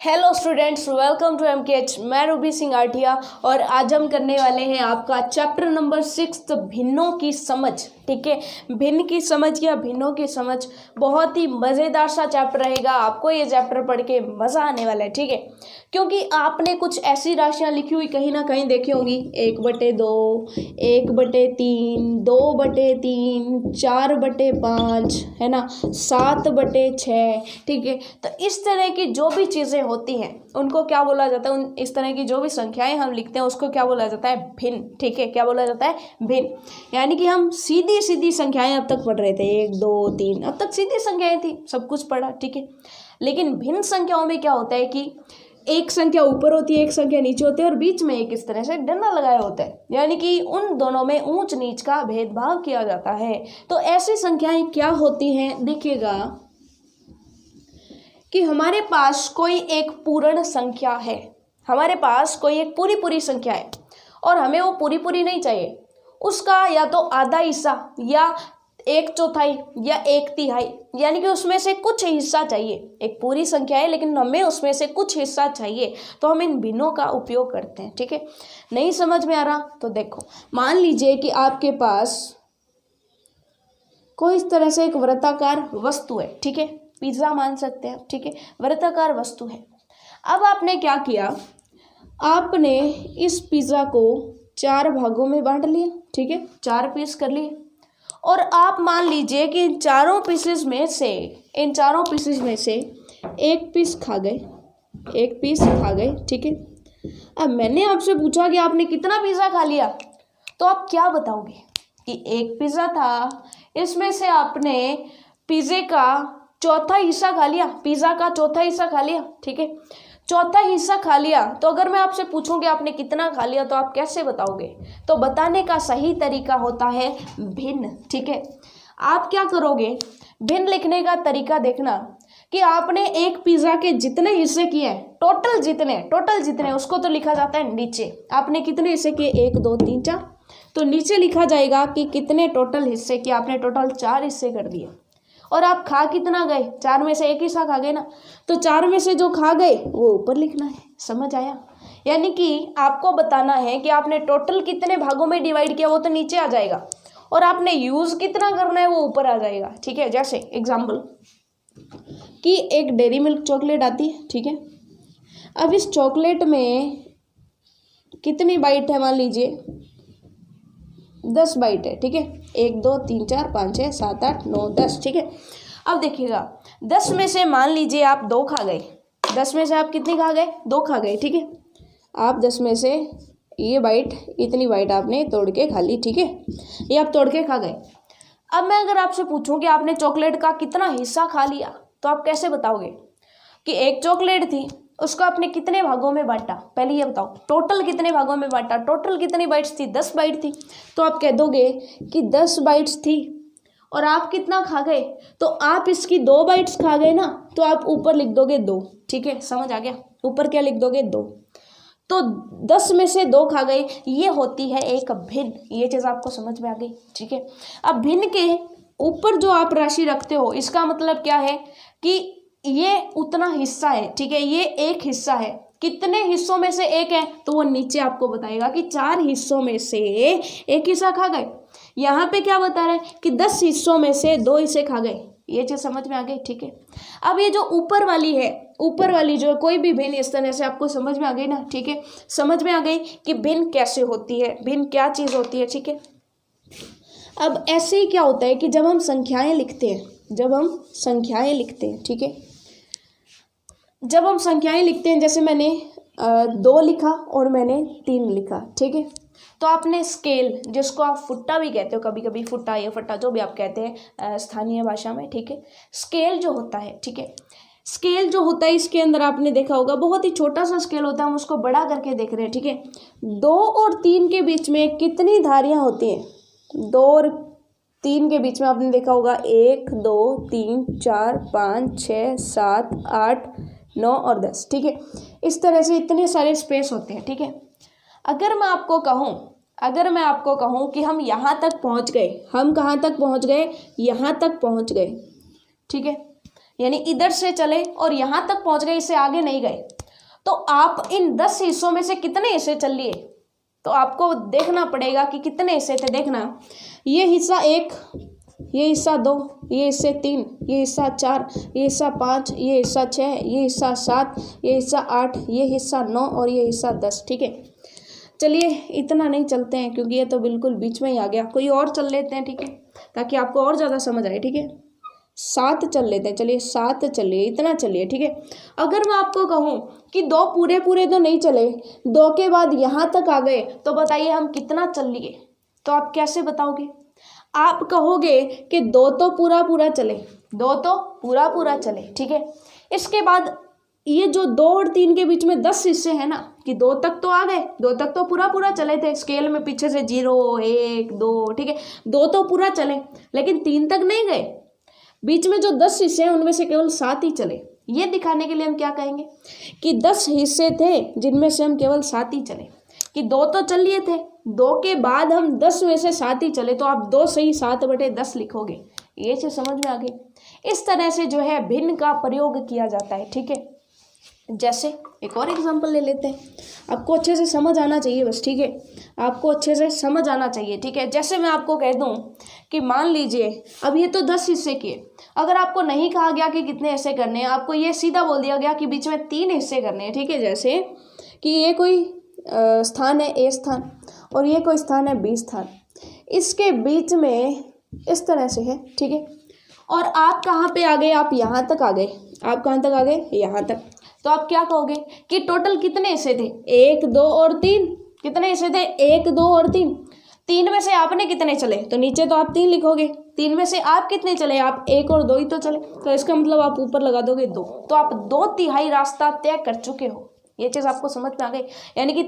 Hello students, welcome to MKH. मैं रूबी सिंह आठिया और आज हम करने वाले हैं आपका चैप्टर नंबर 6 भिन्नों की समझ। ठीक है, भिन्न की समझ या भिन्नों की समझ बहुत ही मज़ेदार सा चैप्टर रहेगा। आपको ये चैप्टर पढ़ के मज़ा आने वाला है। ठीक है, क्योंकि आपने कुछ ऐसी राशियाँ लिखी हुई कहीं ना कहीं देखी होंगी, 1/2, 1/3, 2/3, 4/5, है ना, 7/6। ठीक है, तो इस तरह की जो भी चीज़ें होती हैं उनको क्या बोला जाता है, इस तरह की जो भी संख्याएं हम लिखते हैं उसको क्या बोला जाता है, भिन्न। ठीक है, क्या बोला जाता है, भिन्न। यानी कि हम सीधी सीधी संख्याएं अब तक पढ़ रहे थे, 1 2 3, अब तक सीधी संख्याएं थी, सब कुछ पढ़ा। ठीक है, लेकिन भिन्न संख्याओं में क्या होता है कि एक संख्या ऊपर होती है, एक संख्या नीचे होती है और बीच में एक इस तरह से डंडा लगाया होता है, यानी कि उन दोनों में ऊंच नीच का भेदभाव किया जाता है। तो ऐसी संख्याएं क्या होती हैं, देखिएगा कि हमारे पास कोई एक पूर्ण संख्या है, हमारे पास कोई एक पूरी संख्या है और हमें वो पूरी नहीं चाहिए, उसका या तो आधा हिस्सा या 1/4 या 1/3, यानी कि उसमें से कुछ हिस्सा चाहिए। एक पूरी संख्या है लेकिन हमें उसमें से कुछ हिस्सा चाहिए, तो हम इन भिन्नों का उपयोग करते हैं। ठीक है, नहीं समझ में आ रहा तो देखो, मान लीजिए कि आपके पास कोई इस तरह से एक वृत्ताकार वस्तु है। ठीक है, पिज्ज़ा मान सकते हैं। ठीक है, वृत्ताकार वस्तु है। अब आपने क्या किया, आपने इस पिज़्ज़ा को 4 भागों में बांट लिया। ठीक है, 4 पीस कर लिए और आप मान लीजिए कि इन चारों पीसेस में से एक पीस खा गए। ठीक है, अब मैंने आपसे पूछा कि आपने कितना पिज़्ज़ा खा लिया, तो आप क्या बताओगे कि एक पिज़्ज़ा था, इसमें से आपने पिज़्ज़े का चौथा हिस्सा खा लिया, पिज़्ज़ा का चौथा हिस्सा खा लिया। ठीक है, चौथा हिस्सा खा लिया, तो अगर मैं आपसे पूछूंगी आपने कितना खा लिया, तो आप कैसे बताओगे? तो बताने का सही तरीका होता है भिन्न। ठीक है, आप क्या करोगे, भिन्न लिखने का तरीका देखना कि आपने एक पिज़्ज़ा के जितने हिस्से किए, टोटल जितने उसको तो लिखा जाता है नीचे। आपने कितने हिस्से किए, 1 2 3 4, तो नीचे लिखा जाएगा कि कितने टोटल हिस्से किए। आपने टोटल 4 हिस्से कर दिए और आप खा कितना गए, 4 में से एक हिस्सा खा गए ना, तो 4 में से जो खा गए वो ऊपर लिखना है। समझ आया? यानी कि आपको बताना है कि आपने टोटल कितने भागों में डिवाइड किया, वो तो नीचे आ जाएगा, और आपने यूज़ कितना करना है वो ऊपर आ जाएगा। ठीक है, जैसे एग्जाम्पल कि एक डेयरी मिल्क चॉकलेट आती है। ठीक है, अब इस चॉकलेट में कितनी बाइट है, मान लीजिए 10 बाइट है। ठीक है, 1 2 3 4 5 6 7 8 9 10। ठीक है, अब देखिएगा 10 में से मान लीजिए आप 2 खा गए। 10 में से आप कितनी खा गए, 2 खा गए। ठीक है, आप 10 में से ये बाइट, इतनी बाइट आपने तोड़ के खा ली। ठीक है, ये आप तोड़ के खा गए। अब मैं अगर आपसे पूछूं कि आपने चॉकलेट का कितना हिस्सा खा लिया, तो आप कैसे बताओगे कि एक चॉकलेट थी, उसको आपने कितने भागों में बांटा? पहले ये बताओ, टोटल कितने भागों में बांटा, टोटल कितनी बाइट्स थी? 10 बाइट थी। तो आप कह दोगे कि 10 बाइट्स थी और आप कितना खा गए, तो आप इसकी 2 बाइट्स खा गए ना, तो आप ऊपर लिख दोगे 2। ठीक है, समझ आ गया? ऊपर क्या लिख दोगे, 2। तो 10 में से 2 खा गए, ये होती है एक भिन्न। ये चीज़ आपको समझ में आ गई? ठीक है, अब भिन्न के ऊपर जो आप राशि रखते हो, इसका मतलब क्या है कि ये उतना हिस्सा है। ठीक है, ये एक हिस्सा है, कितने हिस्सों में से एक है, तो वो नीचे आपको बताएगा कि 4 हिस्सों में से एक हिस्सा खा गए। यहाँ पे क्या बता रहा है कि 10 हिस्सों में से 2 हिस्से खा गए। ये चीज़ समझ में आ गई? ठीक है, अब ये जो ऊपर वाली जो कोई भी भिन्न इस तरह से आपको समझ में आ गई ना? ठीक है, समझ में आ गई कि भिन्न कैसे होती है, भिन्न क्या चीज़ होती है। ठीक है, अब ऐसे ही क्या होता है कि जब हम संख्याएं लिखते हैं, ठीक है, जब हम संख्याएं लिखते हैं, जैसे मैंने 2 लिखा और मैंने 3 लिखा। ठीक है, तो आपने स्केल, जिसको आप फुट्टा भी कहते हो, कभी कभी फुट्टा या फट्टा जो भी आप कहते हैं स्थानीय भाषा में। ठीक है, स्केल जो होता है, ठीक है, स्केल जो होता है इसके अंदर आपने देखा होगा बहुत ही छोटा सा स्केल होता है, हम उसको बड़ा करके देख रहे हैं। ठीक है, 2 और 3 के बीच में कितनी धारियाँ होती हैं? 2 और 3 के बीच में आपने देखा होगा 1 2 3 4 5 6 7 8 9 और 10। ठीक है, इस तरह से इतने सारे स्पेस होते हैं। ठीक है, अगर मैं आपको कहूँ कि हम यहाँ तक पहुँच गए, हम कहाँ तक पहुँच गए, यहाँ तक पहुँच गए। ठीक है, यानी इधर से चले और यहाँ तक पहुँच गए, इससे आगे नहीं गए, तो आप इन 10 हिस्सों में से कितने हिस्से चल लिए, तो आपको देखना पड़ेगा कि कितने हिस्से थे। देखना, ये हिस्सा 1, ये हिस्सा 2, ये हिस्से 3, ये हिस्सा 4, ये हिस्सा 5, ये हिस्सा 6, ये हिस्सा 7, ये हिस्सा 8, ये हिस्सा 9 और ये हिस्सा 10। ठीक है, चलिए इतना नहीं चलते हैं क्योंकि ये तो बिल्कुल बीच में ही आ गया, कोई और चल लेते हैं। ठीक है, ताकि आपको और ज़्यादा समझ आए। ठीक है, 7 चल लेते हैं, चलिए 7 चलिए, इतना चलिए। ठीक है, अगर मैं आपको कहूँ कि 2 पूरे पूरे तो नहीं चले, 2 के बाद यहाँ तक आ गए, तो बताइए हम कितना चल लिए, तो आप कैसे बताओगे? आप कहोगे कि 2 तो पूरा पूरा चले, 2 तो पूरा पूरा चले। ठीक है, इसके बाद ये जो 2 और 3 के बीच में 10 हिस्से हैं ना, कि 2 तक तो आ गए, 2 तक तो पूरा पूरा चले थे, स्केल में पीछे से 0 1 2। ठीक है, 2 तो पूरा चले, लेकिन 3 तक नहीं गए, बीच में जो 10 हिस्से हैं उनमें से केवल 7 ही चले। ये दिखाने के लिए हम क्या कहेंगे कि 10 हिस्से थे जिनमें से हम केवल 7 ही चले, कि 2 तो चल लिए थे, 2 के बाद हम 10 में से 7 ही चले, तो आप 2 सही 7/10 लिखोगे। ये चीज समझ में आ गई। इस तरह से जो है भिन्न का प्रयोग किया जाता है। ठीक है, जैसे एक और एग्जांपल ले लेते हैं, आपको अच्छे से समझ आना चाहिए बस। ठीक है, आपको अच्छे से समझ आना चाहिए। ठीक है, जैसे मैं आपको कह दूं कि मान लीजिए अब ये तो 10 हिस्से किए, अगर आपको नहीं कहा गया कि कितने हिस्से करने हैं, आपको ये सीधा बोल दिया गया कि बीच में 3 हिस्से करने हैं। ठीक है, जैसे कि ये कोई स्थान है A स्थान और ये कोई स्थान है B स्थान, इसके बीच में इस तरह से है। ठीक है, और आप कहाँ पे आ गए? आप यहाँ तक आ गए। आप कहाँ तक आ गए? यहाँ तक। तो आप क्या कहोगे कि टोटल कितने हिस्से थे? 1 2 और 3। कितने हिस्से थे? 1 2 और 3। 3 में से आपने कितने चले? तो नीचे तो आप 3 लिखोगे। 3 में से आप कितने चले? आप 1 और 2 ही तो चले, तो इसका मतलब आप ऊपर लगा दोगे 2, तो आप 2/3 रास्ता तय कर चुके हो। ये चीज़ आपको समझ में आ गई। यानी कि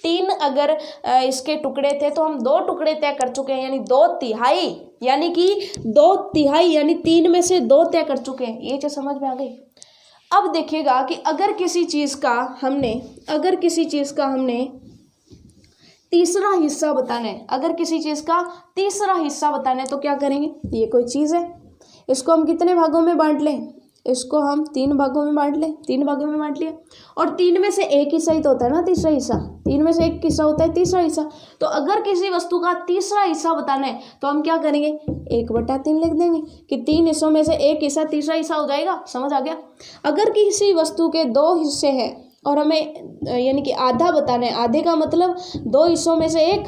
3 अगर इसके टुकड़े थे तो हम 2 टुकड़े तय कर चुके हैं, यानी 2/3, यानी कि 2/3 यानी 3 में से 2 तय कर चुके हैं। ये चीज़ समझ में आ गई। अब देखिएगा कि अगर किसी चीज़ का हमने तीसरा हिस्सा बताना है, अगर किसी चीज़ का तीसरा हिस्सा बताना है तो क्या करेंगे? ये कोई चीज़ है, इसको हम कितने भागों में बांट लें? इसको हम 3 भागों में बांट लें। 3 भागों में बांट लिया, और 3 में से एक हिस्सा ही तो होता है ना तीसरा हिस्सा। 3 में से एक हिस्सा होता है तीसरा हिस्सा। तो अगर किसी वस्तु का तीसरा हिस्सा बताना है तो हम क्या करेंगे? 1/3 लिख देंगे कि 3 हिस्सों में से एक हिस्सा तीसरा हिस्सा हो जाएगा। समझ आ गया? अगर किसी वस्तु के 2 हिस्से हैं और हमें यानी कि आधा बताना है, आधे का मतलब 2 हिस्सों में से एक,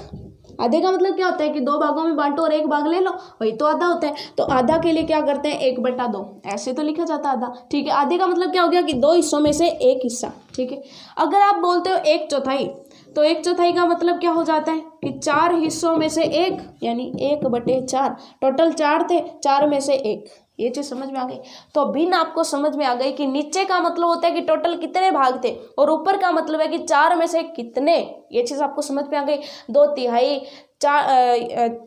आधे का मतलब क्या होता है कि 2 भागों में बांटो और 1 भाग ले लो, वही तो आधा होता है। तो आधा के लिए क्या करते हैं? 1/2, ऐसे तो लिखा जाता है आधा। ठीक है, आधे का मतलब क्या हो गया कि 2 हिस्सों में से एक हिस्सा। ठीक है, अगर आप बोलते हो 1/4, तो 1/4 का मतलब क्या हो जाता है कि 4 हिस्सों में से एक, यानी 1/4। टोटल 4 थे, 4 में से एक। ये चीज़ समझ में आ गई। तो भिन्न आपको समझ में आ गई कि नीचे का मतलब होता है कि टोटल कितने भाग थे, और ऊपर का मतलब है कि 4 में से कितने। ये चीज़ आपको समझ में आ गई। 2/3,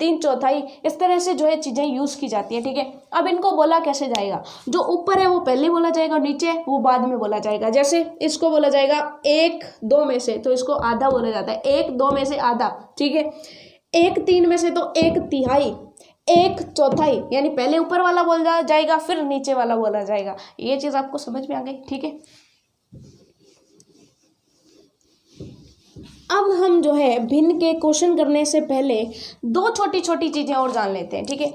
3/4, इस तरह से जो है चीज़ें यूज़ की जाती है। ठीक है, अब इनको बोला कैसे जाएगा? जो ऊपर है वो पहले बोला जाएगा, नीचे है वो बाद में बोला जाएगा। जैसे इसको बोला जाएगा 1 2 में से, तो इसको आधा बोला जाता है। 1 2 में से आधा। ठीक है, 1 3 में से तो 1/3, 1/4, यानी पहले ऊपर वाला बोला जाएगा फिर नीचे वाला बोला जाएगा। ये चीज़ आपको समझ में आ गई। ठीक है, अब हम जो है भिन्न के क्वेश्चन करने से पहले 2 छोटी छोटी चीज़ें और जान लेते हैं। ठीक है,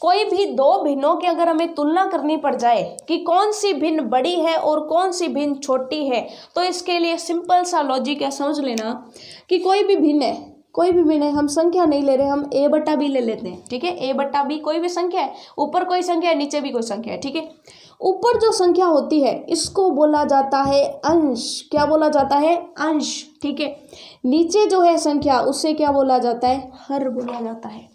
कोई भी 2 भिन्नों की अगर हमें तुलना करनी पड़ जाए कि कौन सी भिन्न बड़ी है और कौन सी भिन्न छोटी है, तो इसके लिए सिंपल सा लॉजिक है, समझ लेना कि कोई भी भिन्न है, हम संख्या नहीं ले रहे, हम A/B ले लेते हैं। ठीक है, A/B कोई भी संख्या है, ऊपर कोई संख्या है, नीचे भी कोई संख्या है। ठीक है, ऊपर जो संख्या होती है इसको बोला जाता है अंश। क्या बोला जाता है? अंश। ठीक है, नीचे जो है संख्या उसे क्या बोला जाता है? हर बोला जाता है।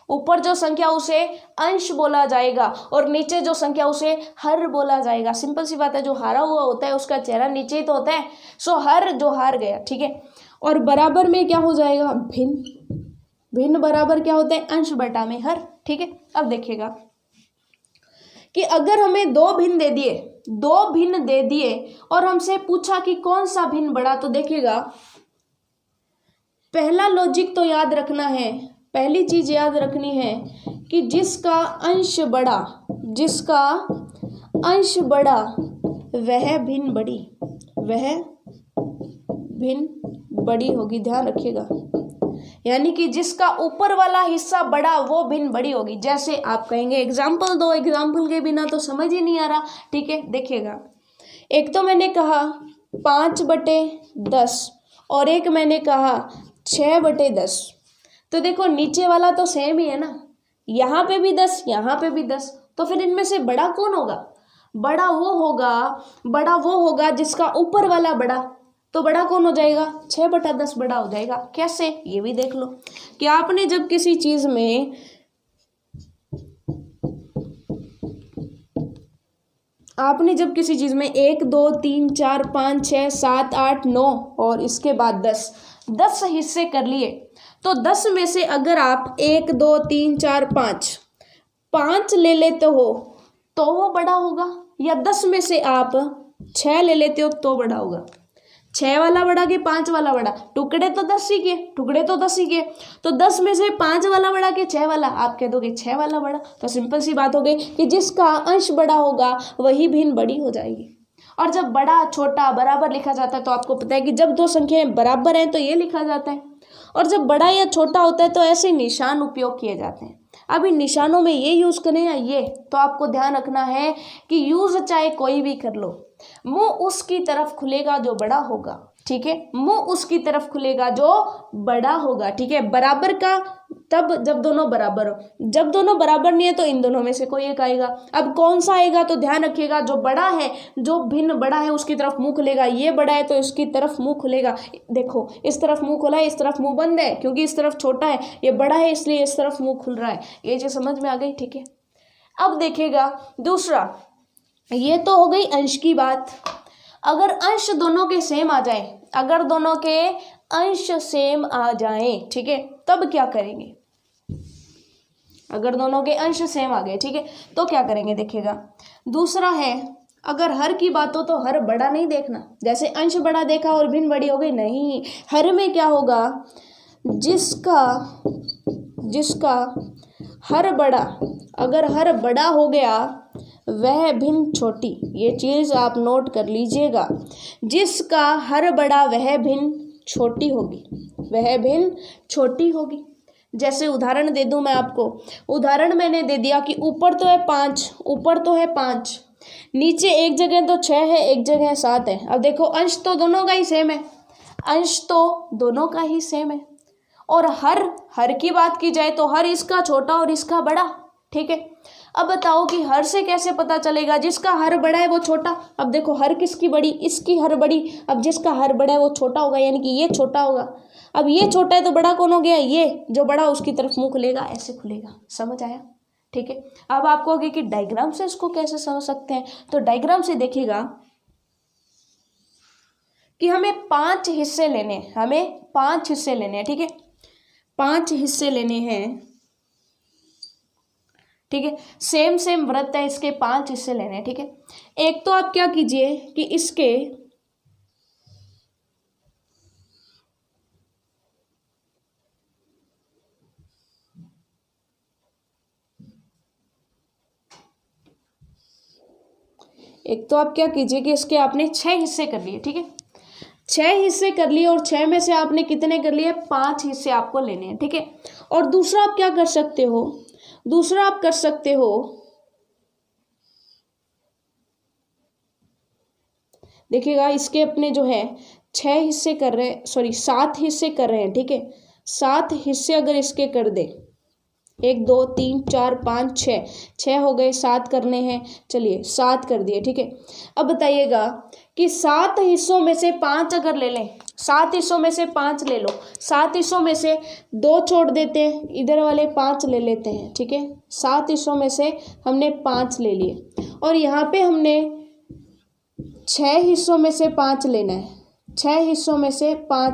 ऊपर जो संख्या उसे अंश बोला जाएगा और नीचे जो संख्या उसे हर बोला जाएगा। सिंपल सी बात है, जो हारा हुआ होता है उसका चेहरा नीचे ही तो होता है। सो हर जो हार गया। ठीक है, और बराबर में क्या हो जाएगा? भिन्न बराबर क्या होता है? अंश बटा में हर। ठीक है, अब देखिएगा कि अगर हमें 2 भिन्न दे दिए और हमसे पूछा कि कौन सा भिन्न बड़ा, तो देखिएगा पहला लॉजिक तो याद रखना है, पहली चीज याद रखनी है कि जिसका अंश बड़ा वह भिन्न बड़ी, वह भिन्न बड़ी होगी, ध्यान रखिएगा। यानी कि जिसका ऊपर वाला हिस्सा बड़ा वो भिन्न बड़ी होगी। जैसे आप कहेंगे एग्जाम्पल दो, एग्जाम्पल के बिना तो समझ ही नहीं आ रहा, ठीक है। देखिएगा, एक तो मैंने कहा 5/10 और एक मैंने कहा 6/10। तो देखो नीचे वाला तो सेम ही है ना, यहाँ पे भी 10, यहाँ पे भी 10, तो फिर इनमें से बड़ा कौन होगा? बड़ा वो होगा जिसका ऊपर वाला बड़ा। तो बड़ा कौन हो जाएगा? 6/10 बड़ा हो जाएगा। कैसे? ये भी देख लो कि आपने जब किसी चीज में आपने जब किसी चीज में 1 2 3 4 5 6 7 8 9 और इसके बाद 10 हिस्से कर लिए, तो 10 में से अगर आप 1 2 3 4 5 ले लेते हो तो वो बड़ा होगा, या 10 में से आप 6 ले लेते हो तो बड़ा होगा। 6 वाला बड़ा कि 5 वाला बड़ा? टुकड़े तो 10 ही के, तो 10 में से 5 वाला बड़ा कि 6 वाला? आप कह दोगे 6 वाला बड़ा। तो सिंपल सी बात हो गई कि जिसका अंश बड़ा होगा वही भिन्न बड़ी हो जाएगी। और जब बड़ा छोटा बराबर लिखा जाता है तो आपको पता है कि जब दो संख्याएं बराबर हैं तो ये लिखा जाता है, और जब बड़ा या छोटा होता है तो ऐसे निशान उपयोग किए जाते हैं। अब इन निशानों में ये यूज़ करें या ये, तो आपको ध्यान रखना है कि यूज़ चाहे कोई भी कर लो, मुंह उसकी तरफ खुलेगा जो बड़ा होगा, ठीक है। मुंह उसकी तरफ खुलेगा जो बड़ा होगा, ठीक है। बराबर का तब जब दोनों बराबर हो, जब दोनों बराबर नहीं है तो इन दोनों में से कोई एक आएगा। अब कौन सा आएगा? तो ध्यान रखिएगा, जो बड़ा है, जो भिन्न बड़ा है उसकी तरफ मुंह खुलेगा। ये बड़ा है तो इसकी तरफ मुंह खुलेगा। देखो इस तरफ मुंह खुला है, इस तरफ मुंह बंद है, क्योंकि इस तरफ छोटा है, ये बड़ा है इसलिए इस तरफ मुंह खुल रहा है। ये चीज समझ में आ गई, ठीक है। अब देखिएगा दूसरा, ये तो हो गई अंश की बात। अगर अंश दोनों के सेम आ जाए, अगर दोनों के अंश सेम आ जाए, ठीक है, तब क्या करेंगे? अगर दोनों के अंश सेम आ गए, ठीक है, तो क्या करेंगे? देखिएगा, दूसरा है, अगर हर की बात हो तो हर बड़ा नहीं देखना। जैसे अंश बड़ा देखा और भिन्न बड़ी हो गई, नहीं। हर में क्या होगा? जिसका हर बड़ा, अगर हर बड़ा हो गया वह भिन्न छोटी। ये चीज़ आप नोट कर लीजिएगा, जिसका हर बड़ा वह भिन्न छोटी होगी, वह भिन्न छोटी होगी। जैसे उदाहरण दे दूं मैं आपको, उदाहरण मैंने दे दिया कि ऊपर तो है 5, नीचे एक जगह तो 6 है, एक जगह 7 है। अब देखो अंश तो दोनों का ही सेम है, और हर की बात की जाए तो हर इसका छोटा और इसका बड़ा, ठीक है। अब बताओ कि हर से कैसे पता चलेगा? जिसका हर बड़ा है वो छोटा। अब देखो हर किसकी बड़ी? इसकी हर बड़ी। अब जिसका हर बड़ा है वो छोटा होगा, यानी कि ये छोटा होगा। अब ये छोटा है तो बड़ा कौन हो गया? ये जो बड़ा उसकी तरफ मुंह खुलेगा, ऐसे खुलेगा। समझ आया, ठीक है। अब आपको आगे कि डायग्राम से इसको कैसे समझ सकते हैं, तो डायग्राम से देखिएगा कि हमें 5 हिस्से लेने हैं, ठीक है। 5 हिस्से लेने हैं, ठीक है। सेम वृत्त है, इसके 5 हिस्से लेने हैं, ठीक है। एक तो आप क्या कीजिए कि इसके इसके आपने 6 हिस्से कर लिए, ठीक है। 6 हिस्से कर लिए, और 6 में से आपने कितने कर लिए? 5 हिस्से आपको लेने हैं, ठीक है। और दूसरा आप क्या कर सकते हो? देखिएगा, इसके अपने जो है 7 हिस्से कर रहे हैं, ठीक है। 7 हिस्से अगर इसके कर दे, 1 2 3 4 5 6 हो गए, 7 करने हैं, चलिए 7 कर दिए, ठीक है। अब बताइएगा कि 7 हिस्सों में से 5 अगर ले लें, 7 हिस्सों में से 5 ले लो, 7 हिस्सों में से 2 छोड़ देते हैं, इधर वाले 5 ले लेते हैं, ठीक है। 7 हिस्सों में से हमने 5 ले लिए, और यहाँ पे हमने 6 हिस्सों में से 5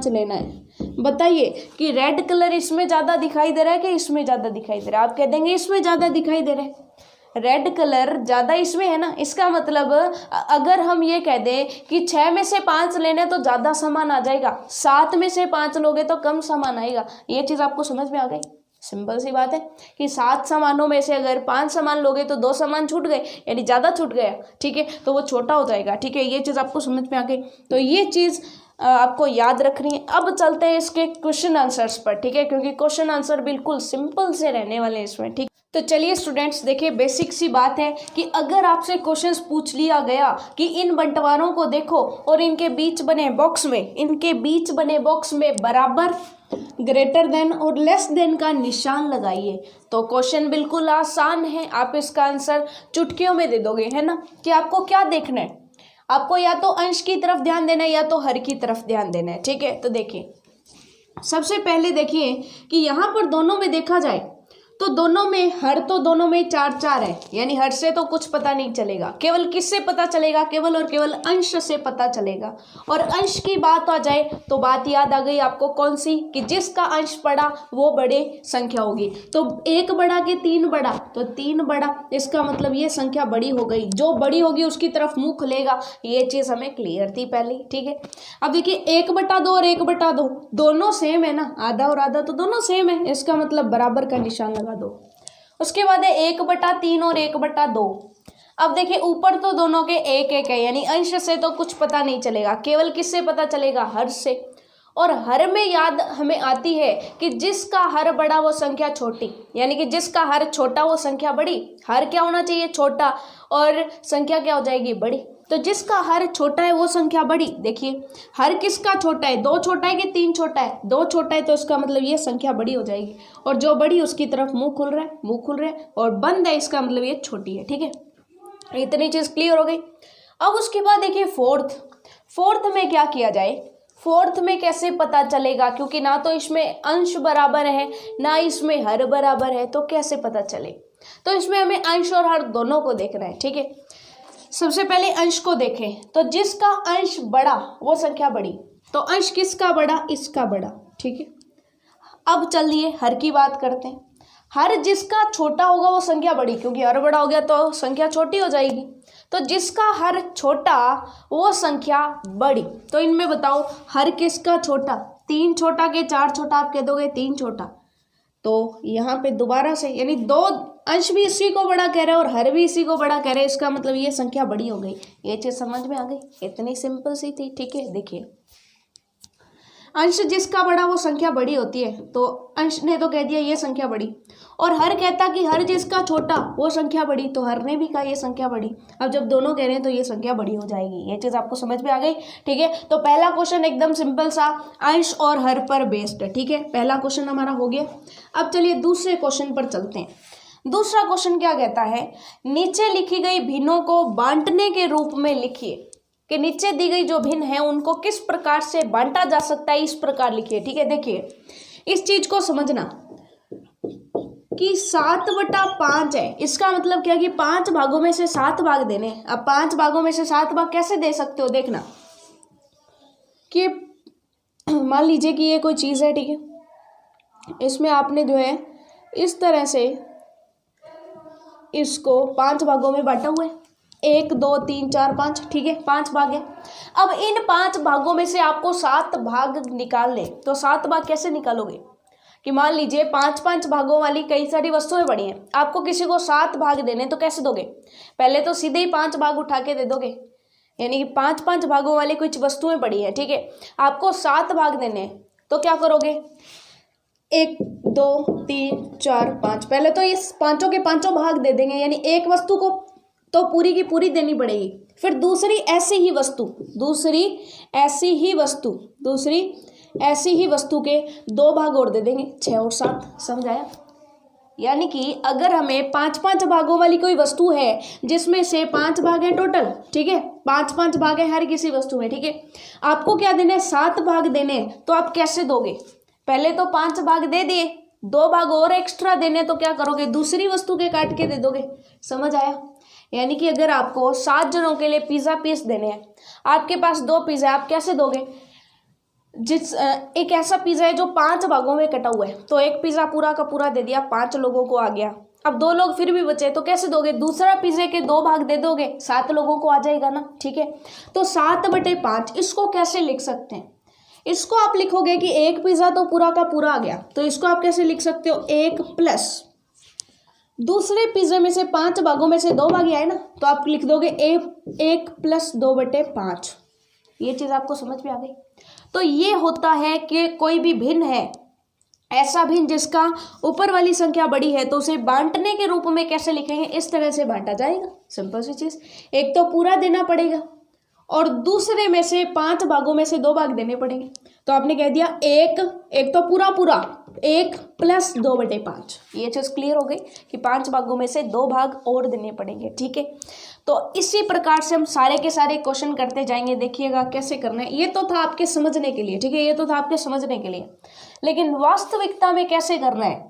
लेना है। बताइए कि रेड कलर इसमें ज़्यादा दिखाई दे रहा है कि इसमें ज़्यादा दिखाई दे रहा है? आप कह देंगे इसमें ज़्यादा दिखाई दे रहा है, रेड कलर ज़्यादा इसमें है ना। इसका मतलब अगर हम ये कह दें कि 6 में से 5 लेने तो ज़्यादा सामान आ जाएगा, 7 में से 5 लोगे तो कम सामान आएगा। ये चीज़ आपको समझ में आ गई? सिंपल सी बात है कि 7 सामानों में से अगर 5 सामान लोगे तो 2 सामान छूट गए, यानी ज़्यादा छूट गया, ठीक है, तो वो छोटा हो जाएगा, ठीक है। ये चीज़ आपको समझ में आ गई, तो ये चीज़ आपको याद रखनी है। अब चलते हैं इसके क्वेश्चन आंसर्स पर, ठीक है, क्योंकि क्वेश्चन आंसर बिल्कुल सिंपल से रहने वाले हैं इसमें, ठीक। तो चलिए स्टूडेंट्स, देखिए बेसिक सी बात है कि अगर आपसे क्वेश्चंस पूछ लिया गया कि इन बंटवारों को देखो और इनके बीच बने बॉक्स में बराबर, ग्रेटर देन और लेस देन का निशान लगाइए, तो क्वेश्चन बिल्कुल आसान है, आप इसका आंसर चुटकियों में दे दोगे, है ना। कि आपको क्या देखना है, आपको या तो अंश की तरफ ध्यान देना है या तो हर की तरफ ध्यान देना है, ठीक है। तो देखिए सबसे पहले देखिए कि यहाँ पर दोनों में देखा जाए तो दोनों में हर, तो दोनों में 4-4 है, यानी हर से तो कुछ पता नहीं चलेगा, केवल किससे पता चलेगा, केवल और केवल अंश से पता चलेगा। और अंश की बात आ जाए तो बात याद आ गई आपको कौन सी, कि जिसका अंश बड़ा वो बड़े संख्या होगी। तो 1 बड़ा के 3 बड़ा, तो 3 बड़ा, इसका मतलब ये संख्या बड़ी हो गई, जो बड़ी होगी उसकी तरफ मुंह खुलेगा, ये चीज़ हमें क्लियर थी पहले, ठीक है। अब देखिए 1/2 और 1/2 दोनों सेम है ना, आधा और आधा तो दोनों सेम है, इसका मतलब बराबर का निशान लगा दो। उसके बाद है 1/3 और 1/2। अब देखिए ऊपर तो दोनों के 1-1 है, यानी अंश से तो कुछ पता नहीं चलेगा, केवल किससे पता चलेगा, हर से। और हर में याद हमें आती है कि जिसका हर बड़ा वो संख्या छोटी, यानी कि जिसका हर छोटा वो संख्या बड़ी। हर क्या होना चाहिए, छोटा, और संख्या क्या हो जाएगी, बड़ी। तो जिसका हर छोटा है वो संख्या बड़ी। देखिए हर किसका छोटा है, 2 छोटा है कि 3 छोटा है, 2 छोटा है, तो इसका मतलब ये संख्या बड़ी हो जाएगी, और जो बड़ी उसकी तरफ मुंह खुल रहा है, और बंद है, इसका मतलब ये छोटी है, ठीक है। इतनी चीज़ क्लियर हो गई। अब उसके बाद देखिए फोर्थ में क्या किया जाए, फोर्थ में कैसे पता चलेगा, क्योंकि ना तो इसमें अंश बराबर है ना इसमें हर बराबर है, तो कैसे पता चले। तो इसमें हमें अंश और हर दोनों को देखना है, ठीक है। सबसे पहले अंश को देखें, तो जिसका अंश बड़ा वो संख्या बड़ी, तो अंश किसका बड़ा, इसका बड़ा, ठीक है। अब चलिए हर की बात करते हैं। हर जिसका छोटा होगा वो संख्या बड़ी, क्योंकि हर बड़ा हो गया तो संख्या छोटी हो जाएगी। तो जिसका हर छोटा वो संख्या बड़ी। तो इनमें बताओ हर किसका छोटा, 3 छोटा के 4 छोटा, आप कह दोगे 3 छोटा। तो यहाँ पे दोबारा से, यानी 2 अंश भी इसी को बड़ा कह रहे हैं और हर भी इसी को बड़ा कह रहे हैं, इसका मतलब ये संख्या बड़ी हो गई। ये चीज़ समझ में आ गई, इतनी सिंपल सी थी, ठीक है। देखिए अंश जिसका बड़ा वो संख्या बड़ी होती है, तो अंश ने तो कह दिया ये संख्या बड़ी, और हर कहता कि हर जिसका छोटा वो संख्या बड़ी, तो हर ने भी कहा ये संख्या बड़ी। अब जब दोनों कह रहे हैं तो ये संख्या बड़ी हो जाएगी। ये चीज़ आपको समझ में आ गई, ठीक है। तो पहला क्वेश्चन एकदम सिंपल सा, अंश और हर पर बेस्ड है, ठीक है। पहला क्वेश्चन हमारा हो गया। अब चलिए दूसरे क्वेश्चन पर चलते हैं। दूसरा क्वेश्चन क्या कहता है, नीचे लिखी गई भिन्नों को बांटने के रूप में लिखिए, कि नीचे दी गई जो भिन्न है उनको किस प्रकार से बांटा जा सकता है, इस प्रकार लिखिए, ठीक है। देखिए इस चीज को समझना कि 7/5 है, इसका मतलब क्या कि 5 भागों में से 7 भाग देने। अब 5 भागों में से 7 भाग कैसे दे सकते हो, देखना कि मान लीजिए कि ये कोई चीज़ है, ठीक है। इसमें आपने जो है इस तरह से इसको 5 भागों में बांटा हुआ है, 1 2 3 4 5, ठीक है, 5 भाग है। अब इन 5 भागों में से आपको 7 भाग निकालने, तो 7 भाग कैसे निकालोगे, कि मान लीजिए 5-5 भागों वाली कई सारी वस्तुएं पड़ी हैं, आपको किसी को 7 भाग देने, तो कैसे दोगे, पहले तो सीधे ही 5 भाग उठा के दे दोगे, यानी कि 5-5 भागों वाली कुछ वस्तुएं पड़ी हैं, ठीक है। आपको 7 भाग देने, तो क्या करोगे, 1 2 3 4 5, पहले तो इस पांचों के पांचों भाग दे देंगे, यानी एक वस्तु को तो पूरी की पूरी देनी पड़ेगी। फिर दूसरी ऐसी ही वस्तु के 2 भाग और दे देंगे, 6 और 7, समझ आया। यानी कि अगर हमें 5-5 भागों वाली कोई वस्तु है जिसमें से 5 भाग हैं टोटल, ठीक है, 5-5 भाग है हर किसी वस्तु में, ठीक है, आपको क्या देने, 7 भाग देने, तो आप कैसे दोगे, पहले तो 5 भाग दे दिए, 2 भाग और एक्स्ट्रा देने, तो क्या करोगे, दूसरी वस्तु के काट के दे दोगे, समझ आया। यानी कि अगर आपको 7 जनों के लिए पिज़्ज़ा पीस देने हैं, आपके पास 2 पिज़्ज़ा, आप कैसे दोगे, एक ऐसा पिज़्ज़ा है जो 5 भागों में कटा हुआ है, तो एक पिज़्ज़ा पूरा का पूरा दे दिया, 5 लोगों को आ गया। अब 2 लोग फिर भी बचे, तो कैसे दोगे, दूसरा पिज़्ज़े के 2 भाग दे दोगे, 7 लोगों को आ जाएगा ना, ठीक है। तो 7/5 इसको कैसे लिख सकते हैं, इसको आप लिखोगे कि एक पिज़्ज़ा तो पूरा का पूरा आ गया, तो इसको आप कैसे लिख सकते हो, एक प्लस दूसरे पिज़्ज़े में से 5 भागों में से 2 भाग आए ना, तो आप लिख दोगे एक प्लस 2/5। ये चीज़ आपको समझ में आ गई। तो ये होता है कि कोई भी भिन्न है, ऐसा भिन्न जिसका ऊपर वाली संख्या बड़ी है, तो उसे बांटने के रूप में कैसे लिखेंगे, इस तरह से बांटा जाएगा। सिंपल सी चीज़, एक तो पूरा देना पड़ेगा और दूसरे में से 5 भागों में से 2 भाग देने पड़ेंगे। तो आपने कह दिया एक तो पूरा 1 प्लस 2/5। ये चीज़ क्लियर हो गई कि 5 भागों में से 2 भाग और देने पड़ेंगे। ठीक है, तो इसी प्रकार से हम सारे के सारे क्वेश्चन करते जाएंगे। देखिएगा कैसे करना है। ये तो था आपके समझने के लिए, ठीक है, ये तो था आपके समझने के लिए, लेकिन वास्तविकता में कैसे करना है,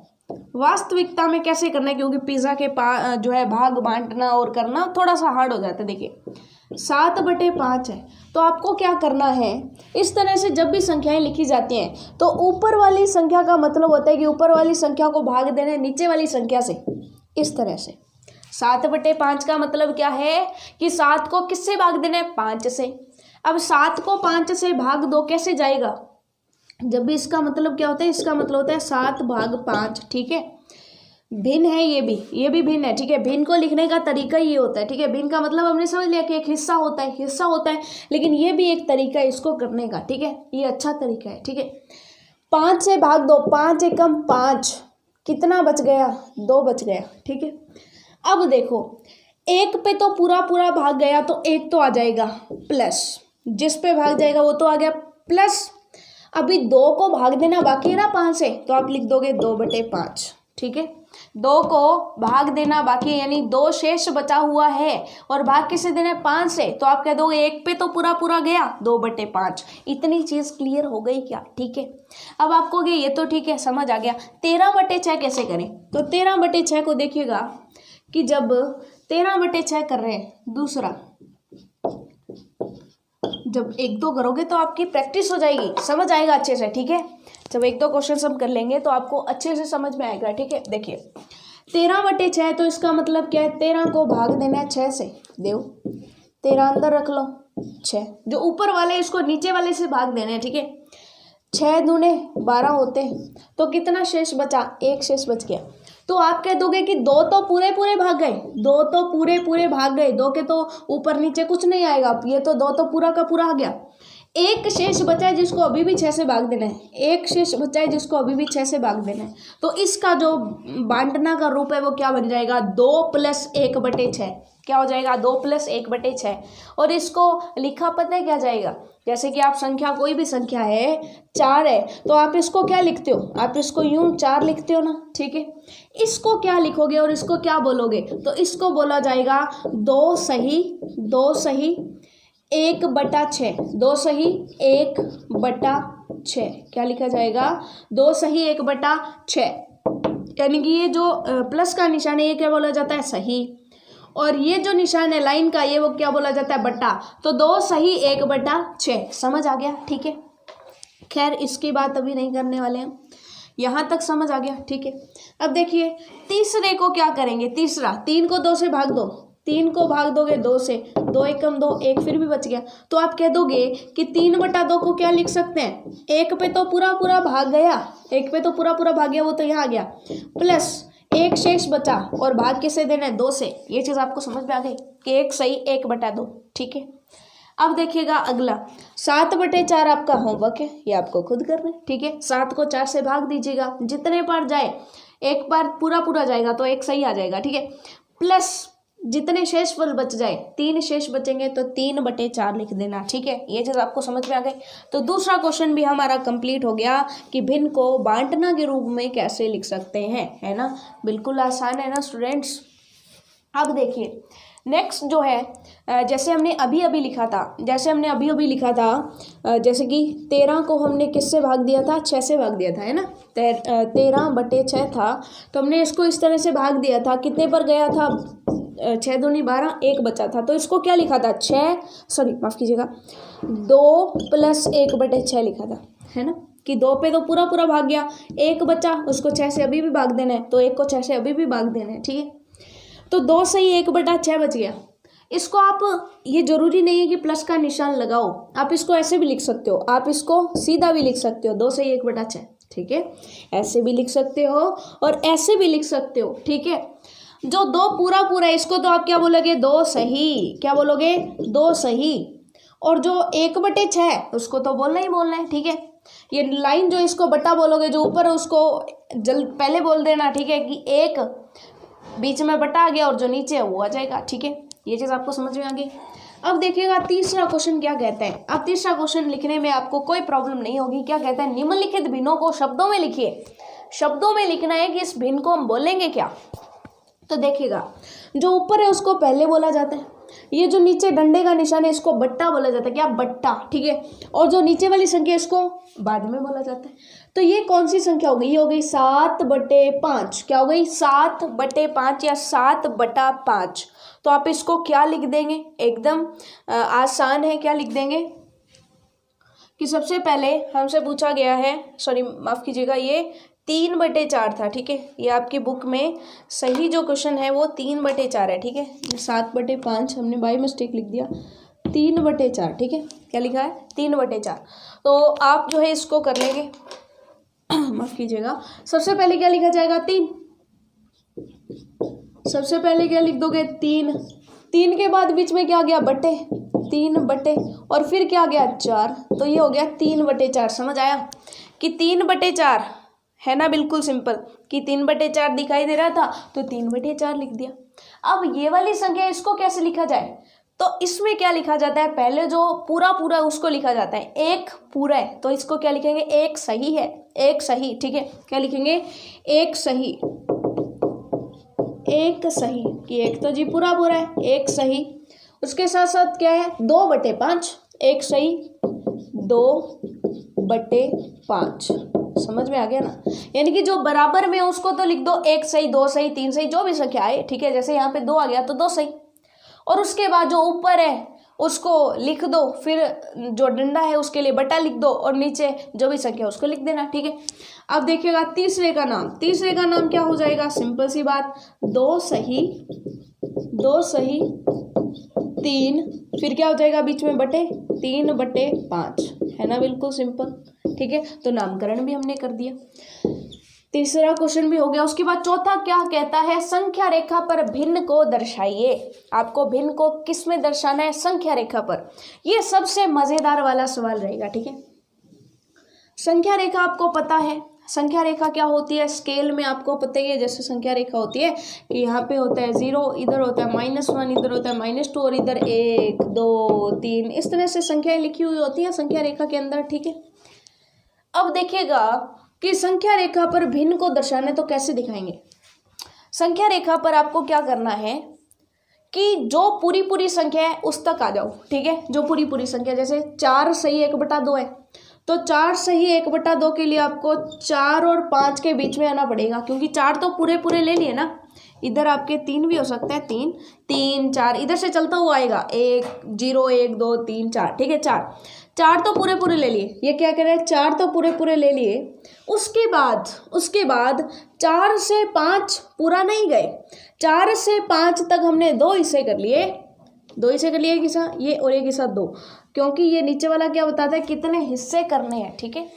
वास्तविकता में कैसे करना है, क्योंकि पिज़्ज़ा के जो है भाग बांटना और करना थोड़ा सा हार्ड हो जाता है। देखिए 7/5 है, तो आपको क्या करना है, इस तरह से जब भी संख्याएं लिखी जाती हैं तो ऊपर वाली संख्या का मतलब होता है कि ऊपर वाली संख्या को भाग देना है नीचे वाली संख्या से। इस तरह से 7/5 का मतलब क्या है कि 7 को किससे भाग देना है, 5 से। अब 7 को 5 से भाग दो कैसे जाएगा, जब भी इसका मतलब क्या होता है, इसका मतलब होता है 7/5। ठीक है, भिन्न है, ये भी भिन्न है। ठीक है, भिन्न को लिखने का तरीका ये होता है। ठीक है, भिन्न का मतलब हमने समझ लिया कि एक हिस्सा होता है, लेकिन ये भी एक तरीका है इसको करने का। ठीक है, ये अच्छा तरीका है। ठीक है, 5 से भाग दो, 5 एकम 5, कितना बच गया, 2 बच गया। ठीक है, अब देखो 1 पे तो पूरा भाग गया, तो 1 तो आ जाएगा प्लस, जिस पे भाग जाएगा वो तो आ गया प्लस। अभी 2 को भाग देना बाकी है ना 5 से, तो आप लिख दोगे 2/5। ठीक है, 2 को भाग देना बाकी है, यानी 2 शेष बचा हुआ है और भाग किसे देना है, 5 से, तो आप कह दोगे 1 पे तो पूरा गया, 2/5। इतनी चीज़ क्लियर हो गई क्या। ठीक है, अब आपको ये तो ठीक है, समझ आ गया। 13/6 कैसे करें, तो 13/6 को देखिएगा कि जब 13/6 कर रहे हैं, दूसरा जब 1-2 करोगे तो आपकी प्रैक्टिस हो जाएगी, समझ आएगा अच्छे से। ठीक है, जब 1-2 क्वेश्चन हम कर लेंगे तो आपको अच्छे से समझ में आएगा। ठीक है, देखिए 13/6, तो इसका मतलब क्या है, 13 को भाग देना है 6 से। देव 13 अंदर रख लो, 6 जो ऊपर वाले इसको नीचे वाले से भाग देना है। ठीक है, 6 दूने 12 होते हैं, तो कितना शेष बचा, 1 शेष बच गया। तो आप कह दोगे कि 2 तो पूरे भाग गए, 2 तो पूरे भाग गए, 2 के तो ऊपर नीचे कुछ नहीं आएगा, ये तो 2 तो पूरा का पूरा आ गया। 1 शेष बचा है जिसको अभी भी 6 से भाग देना है, 1 शेष बचा है जिसको अभी भी 6 से भाग देना है। तो इसका जो बांटना का रूप है वो क्या बन जाएगा, 2 + 1/6। क्या हो जाएगा, 2 + 1/6। और इसको लिखा पता है क्या जाएगा, जैसे कि आप संख्या, कोई भी संख्या है 4 है, तो आप इसको क्या लिखते हो, आप इसको यूं 4 लिखते हो ना। ठीक है, इसको क्या लिखोगे और इसको क्या बोलोगे, तो इसको बोला जाएगा 2 सही 1/6, 2 सही 1/6। क्या लिखा जाएगा, 2 सही 1/6, यानी कि ये जो प्लस का निशान है ये क्या बोला जाता है, सही, और ये जो निशान है लाइन का, ये वो क्या बोला जाता है, बट्टा। तो 2 सही 1/6, समझ आ गया। ठीक है, खैर इसकी बात अभी नहीं करने वाले हैं, यहाँ तक समझ आ गया। ठीक है, अब देखिए तीसरे को क्या करेंगे, तीसरा 3 को 2 से भाग दो, 3 को भाग दोगे 2 से, 2 एकम 2, 1 फिर भी बच गया। तो आप कह दोगे कि 3/2 को क्या लिख सकते हैं, 1 पे तो पूरा भाग गया, 1 पे तो पूरा भाग गया, वो तो यहाँ आ गया, प्लस 1 शेष बचा और भाग किसे देना है, 2 से। ये चीज़ आपको समझ में आ गई कि 1 सही 1/2। ठीक है, अब देखिएगा अगला 7/4 आपका होमवर्क है, ये आपको खुद करना है। ठीक है, 7 को 4 से भाग दीजिएगा, जितने बार जाए, एक बार पूरा जाएगा तो 1 सही आ जाएगा। ठीक है, प्लस जितने शेष फल बच जाए, 3 शेष बचेंगे तो 3/4 लिख देना। ठीक है, ये चीज़ आपको समझ में आ गई। तो दूसरा क्वेश्चन भी हमारा कंप्लीट हो गया कि भिन्न को बांटना के रूप में कैसे लिख सकते हैं, है ना, बिल्कुल आसान है ना स्टूडेंट्स। अब देखिए नेक्स्ट जो है, जैसे हमने अभी लिखा था, जैसे कि 13 को हमने किससे भाग दिया था, 6 से भाग दिया था, है ना, 13/6 था, तो हमने इसको इस तरह से भाग दिया था, कितने पर गया था, 6 दूनी 12, 1 बचा था। तो इसको क्या लिखा था, 2 + 1/6 लिखा था, है ना, कि 2 पे तो पूरा भाग गया, 1 बचा, उसको 6 से अभी भी भाग देना है, तो 1 को 6 से अभी भी भाग देना है। ठीक है, तो 2 सही 1/6 बच गया। इसको आप, ये जरूरी नहीं है कि प्लस का निशान लगाओ, आप इसको ऐसे भी लिख सकते हो, आप इसको सीधा भी लिख सकते हो, 2 से 1/6, ठीक है, ऐसे भी लिख सकते हो और ऐसे भी लिख सकते हो, ठीक है। जो 2 पूरा पूरा है इसको तो आप क्या बोलोगे, 2 सही, क्या बोलोगे, 2 सही। और जो 1/6 उसको तो बोलना ही बोलना है, ठीक है। ये लाइन जो इसको बटा बोलोगे, जो ऊपर है उसको पहले बोल देना, ठीक है, कि 1 बीच में बटा आ गया और जो नीचे है वो आ जाएगा, ठीक है। ये चीज़ आपको समझ में आ गई। अब देखिएगा तीसरा क्वेश्चन क्या कहता है। अब तीसरा क्वेश्चन लिखने में आपको कोई प्रॉब्लम नहीं होगी। क्या कहता है, निम्नलिखित भिन्नों को शब्दों में लिखिए। शब्दों में लिखना है कि इस भिन्न को हम बोलेंगे क्या। तो देखिएगा, जो ऊपर है उसको पहले बोला जाता है, ये जो नीचे डंडे का निशान है इसको बट्टा बोला जाता है, क्या, बट्टा, ठीक है। और जो नीचे वाली संख्या इसको बाद में बोला जाता है। तो ये कौन सी संख्या हो गई, ये हो गई 7/5, क्या हो गई, 7/5 या 7/5। तो आप इसको क्या लिख देंगे, एकदम आसान है, क्या लिख देंगे कि सबसे पहले हमसे पूछा गया है, सॉरी माफ़ कीजिएगा, ये 3/4 था, ठीक है। ये आपकी बुक में सही जो क्वेश्चन है वो 3/4 है, ठीक है। 7/5 हमने बाय मिस्टेक लिख दिया, 3/4, ठीक है। क्या लिखा है, 3/4। तो आप जो है इसको कर लेंगे माफ़ कीजिएगा, सबसे पहले क्या लिखा जाएगा, 3। सबसे पहले क्या लिख दोगे, 3। 3 के बाद बीच में क्या आ गया, बटे, 3 बटे, और फिर क्या आ गया, 4। तो ये हो गया 3/4। समझ आया कि 3/4 है ना, बिल्कुल सिंपल, कि 3/4 दिखाई दे रहा था तो 3/4 लिख दिया। अब ये वाली संख्या इसको कैसे लिखा जाए, तो इसमें क्या लिखा जाता है, पहले जो पूरा पूरा उसको लिखा जाता है, 1 पूरा है तो इसको क्या लिखेंगे, 1 सही है, 1 सही, ठीक है। क्या लिखेंगे, 1 सही, 1 सही, कि 1 तो जी पूरा पूरा है, 1 सही। उसके साथ साथ क्या है, 2/5, 1 सही, 2/5। समझ में आ गया ना, यानी कि जो बराबर में उसको तो लिख दो, 1 सही, 2 सही, 3 सही, जो भी संख्या आए, ठीक है। जैसे यहाँ पे 2 आ गया तो 2 सही, और उसके बाद जो ऊपर है उसको लिख दो, फिर जो डंडा है उसके लिए बटा लिख दो, और नीचे जो भी संख्या उसको लिख देना, ठीक है। अब देखिएगा तीसरे का नाम, तीसरे का नाम क्या हो जाएगा, सिंपल सी बात, 2 सही, 2 सही, 3, फिर क्या हो जाएगा बीच में बटे, 3/5, है ना, बिल्कुल सिंपल, ठीक है। तो नामकरण भी हमने कर दिया, तीसरा क्वेश्चन भी हो गया। उसके बाद चौथा क्या कहता है, संख्या रेखा पर भिन्न को दर्शाइए। आपको भिन्न को किस में दर्शाना है, संख्या रेखा पर। ये सबसे मजेदार वाला सवाल रहेगा, ठीक है। संख्या रेखा आपको पता है, संख्या रेखा क्या होती है, स्केल में आपको पता ही है, जैसे संख्या रेखा होती है कि यहाँ पे होता है 0, इधर होता है -1, इधर होता है -2, और इधर 1, 2, 3, इस तरह से संख्याएं लिखी हुई होती है संख्या रेखा के अंदर, ठीक है। अब देखिएगा कि संख्या रेखा पर भिन्न को दर्शाने तो कैसे दिखाएंगे। संख्या रेखा पर आपको क्या करना है कि जो पूरी पूरी संख्या है उस तक आ जाओ, ठीक है। जो पूरी पूरी संख्या, जैसे 4 सही 1/2 है, तो 4 सही 1/2 के लिए आपको 4 और 5 के बीच में आना पड़ेगा, क्योंकि 4 तो पूरे पूरे ले लिए ना। इधर आपके 3 भी हो सकता है, 3, 3, 4 इधर से चलता हुआ आएगा, 1, 0, 1, 2, 3, 4, ठीक है। 4 तो पूरे पूरे ले लिए, ये क्या कह रहे हैं, 4 तो पूरे पूरे ले लिए। उसके बाद 4 से 5 पूरा नहीं गए, 4 से 5 तक हमने 2 हिस्से कर लिए, 2 हिस्से कर लिए, एक हिस्सा ये और एक हिस्सा 2, क्योंकि ये नीचे वाला क्या बताता है कितने हिस्से करने हैं, ठीक है।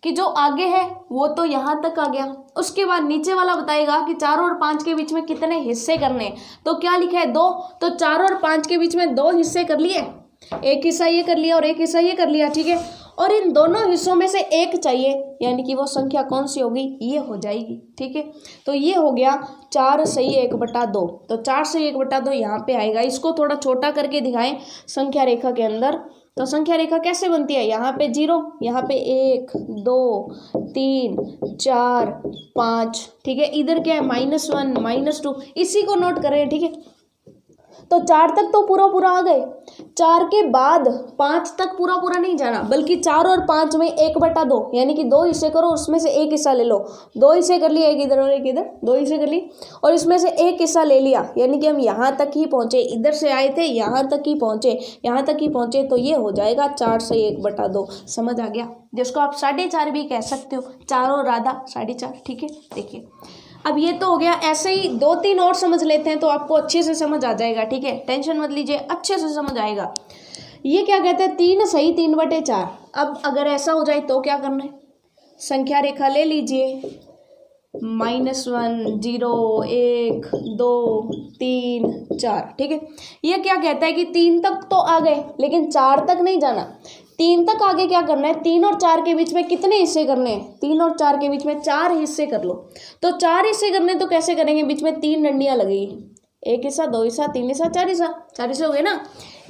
कि जो आगे है वो तो यहाँ तक आ गया, उसके बाद नीचे वाला बताएगा कि 4 और 5 के बीच में कितने हिस्से करने हैं। तो क्या लिखा है, 2, तो 4 और 5 के बीच में 2 हिस्से कर लिए, एक हिस्सा ये कर लिया और एक हिस्सा ये कर लिया, ठीक है। और इन दोनों हिस्सों में से एक चाहिए, यानी कि वो संख्या कौन सी होगी, ये हो जाएगी, ठीक है। तो ये हो गया 4 सही 1/2, तो 4 सही 1/2 यहाँ पे आएगा। इसको थोड़ा छोटा करके दिखाएं संख्या रेखा के अंदर, तो संख्या रेखा कैसे बनती है, यहाँ पे 0, यहाँ पे 1, 2, 3, 4, 5, ठीक है। इधर क्या है, -1, -2, इसी को नोट करें, ठीक है। तो 4 तक तो पूरा पूरा आ गए, 4 के बाद 5 तक पूरा पूरा नहीं जाना, बल्कि 4 और 5 में 1/2, यानी कि 2 हिस्से करो, उसमें से एक हिस्सा ले लो। 2 हिस्से कर लिए, एक इधर और एक इधर, 2 हिस्से कर लिए, और इसमें से एक हिस्सा ले लिया, यानी कि हम यहाँ तक ही पहुँचे, इधर से आए थे यहाँ तक ही पहुँचे, यहाँ तक ही पहुँचे, तो ये हो जाएगा 4 सही 1/2। समझ आ गया, जिसको आप 4.5 भी कह सकते हो, 4 और आधा 4.5, ठीक है। देखिए अब ये तो हो गया, ऐसे ही 2-3 और समझ लेते हैं तो आपको अच्छे से समझ आ जाएगा, ठीक है, टेंशन मत लीजिए, अच्छे से समझ आएगा। ये क्या कहते हैं, 3 सही 3/4। अब अगर ऐसा हो जाए तो क्या करना है, संख्या रेखा ले लीजिए, -1 0 1 2 3 4, ठीक है। ये क्या कहता है कि 3 तक तो आ गए लेकिन 4 तक नहीं जाना। 3 तक आगे क्या करना है, 3 और 4 के बीच में कितने हिस्से करने हैं, 3 और 4 के बीच में 4 हिस्से कर लो। तो 4 हिस्से करने तो कैसे करेंगे, बीच में 3 डंडियां लगेगी, 1 हिस्सा 2 हिस्सा 3 हिस्सा 4 हिस्सा, 4 हिस्से हो गए ना,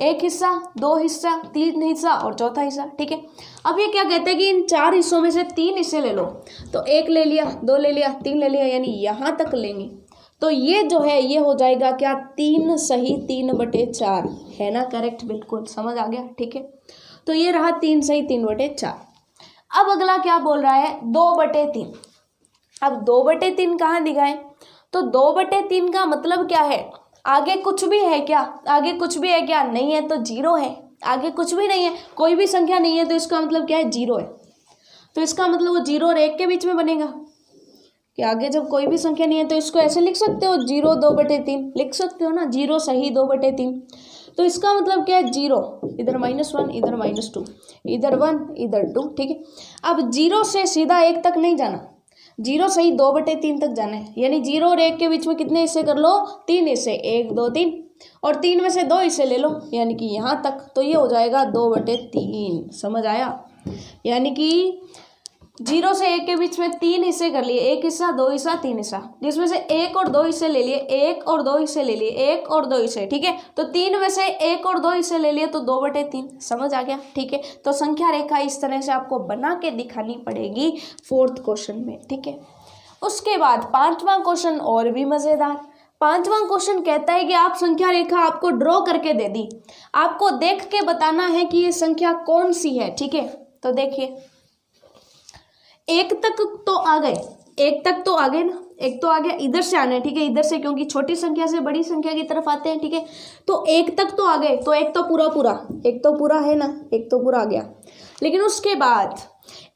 1 हिस्सा 2 हिस्सा 3 हिस्सा और चौथा हिस्सा, ठीक है। अब ये क्या कहते हैं कि इन 4 हिस्सों में से 3 हिस्से ले लो, तो 1 ले लिया, 2 ले लिया, 3 ले लिया, यानी यहाँ तक लेंगे। तो ये जो है ये हो जाएगा क्या, 3 सही 3/4, है ना, करेक्ट, बिल्कुल समझ आ गया, ठीक है। तो ये रहा 3 सही 3/4। अब अगला क्या बोल रहा है, 2/3। अब 2/3 कहाँ दिखाएं, तो 2/3 का मतलब क्या है, आगे कुछ भी है क्या, आगे कुछ भी है क्या, नहीं है तो 0 है, आगे कुछ भी नहीं है, कोई भी संख्या नहीं है, तो इसका मतलब क्या है, 0 है। तो इसका मतलब वो 0 और 1 के बीच में बनेगा कि आगे जब कोई भी संख्या नहीं है तो इसको ऐसे लिख सकते हो, 0 2/3 लिख सकते हो ना, 0 सही 2/3। तो इसका मतलब क्या है, 0, इधर -1 इधर -2, इधर 1 इधर 2, ठीक है। अब 0 से सीधा 1 तक नहीं जाना, 0 सही 2/3 तक जाना है, यानी 0 और 1 के बीच में कितने हिस्से कर लो, 3 हिस्से, 1 2 3, और 3 में से 2 हिस्से ले लो, यानी कि यहाँ तक। तो ये हो जाएगा 2/3, समझ आया, यानी कि 0 से 1 के बीच में 3 हिस्से कर लिए, 1 हिस्सा 2 हिस्सा 3 हिस्सा, जिसमें से 1 और 2 हिस्से ले लिए, 1 और 2 हिस्से ले लिए, 1 और 2 हिस्से, ठीक है। तो 3 में से 1 और 2 हिस्से ले लिए तो 2/3, समझ आ गया, ठीक है। तो संख्या रेखा इस तरह से आपको बना के दिखानी पड़ेगी 4th क्वेश्चन में, ठीक है। उसके बाद 5वां क्वेश्चन और भी मज़ेदार। 5वां क्वेश्चन कहता है कि आप संख्या रेखा आपको ड्रॉ करके दे दी, आपको देख के बताना है कि ये संख्या कौन सी है, ठीक है। तो देखिए 1 तक तो आ गए, 1 तक तो आ गए ना, 1 तो आ गया, इधर से आना है, ठीक है, इधर से, क्योंकि छोटी संख्या से बड़ी संख्या की तरफ आते हैं, ठीक है। तो 1 तक तो आ गए, तो 1 तो पूरा पूरा, 1 तो पूरा है ना, 1 तो पूरा आ गया। लेकिन उसके बाद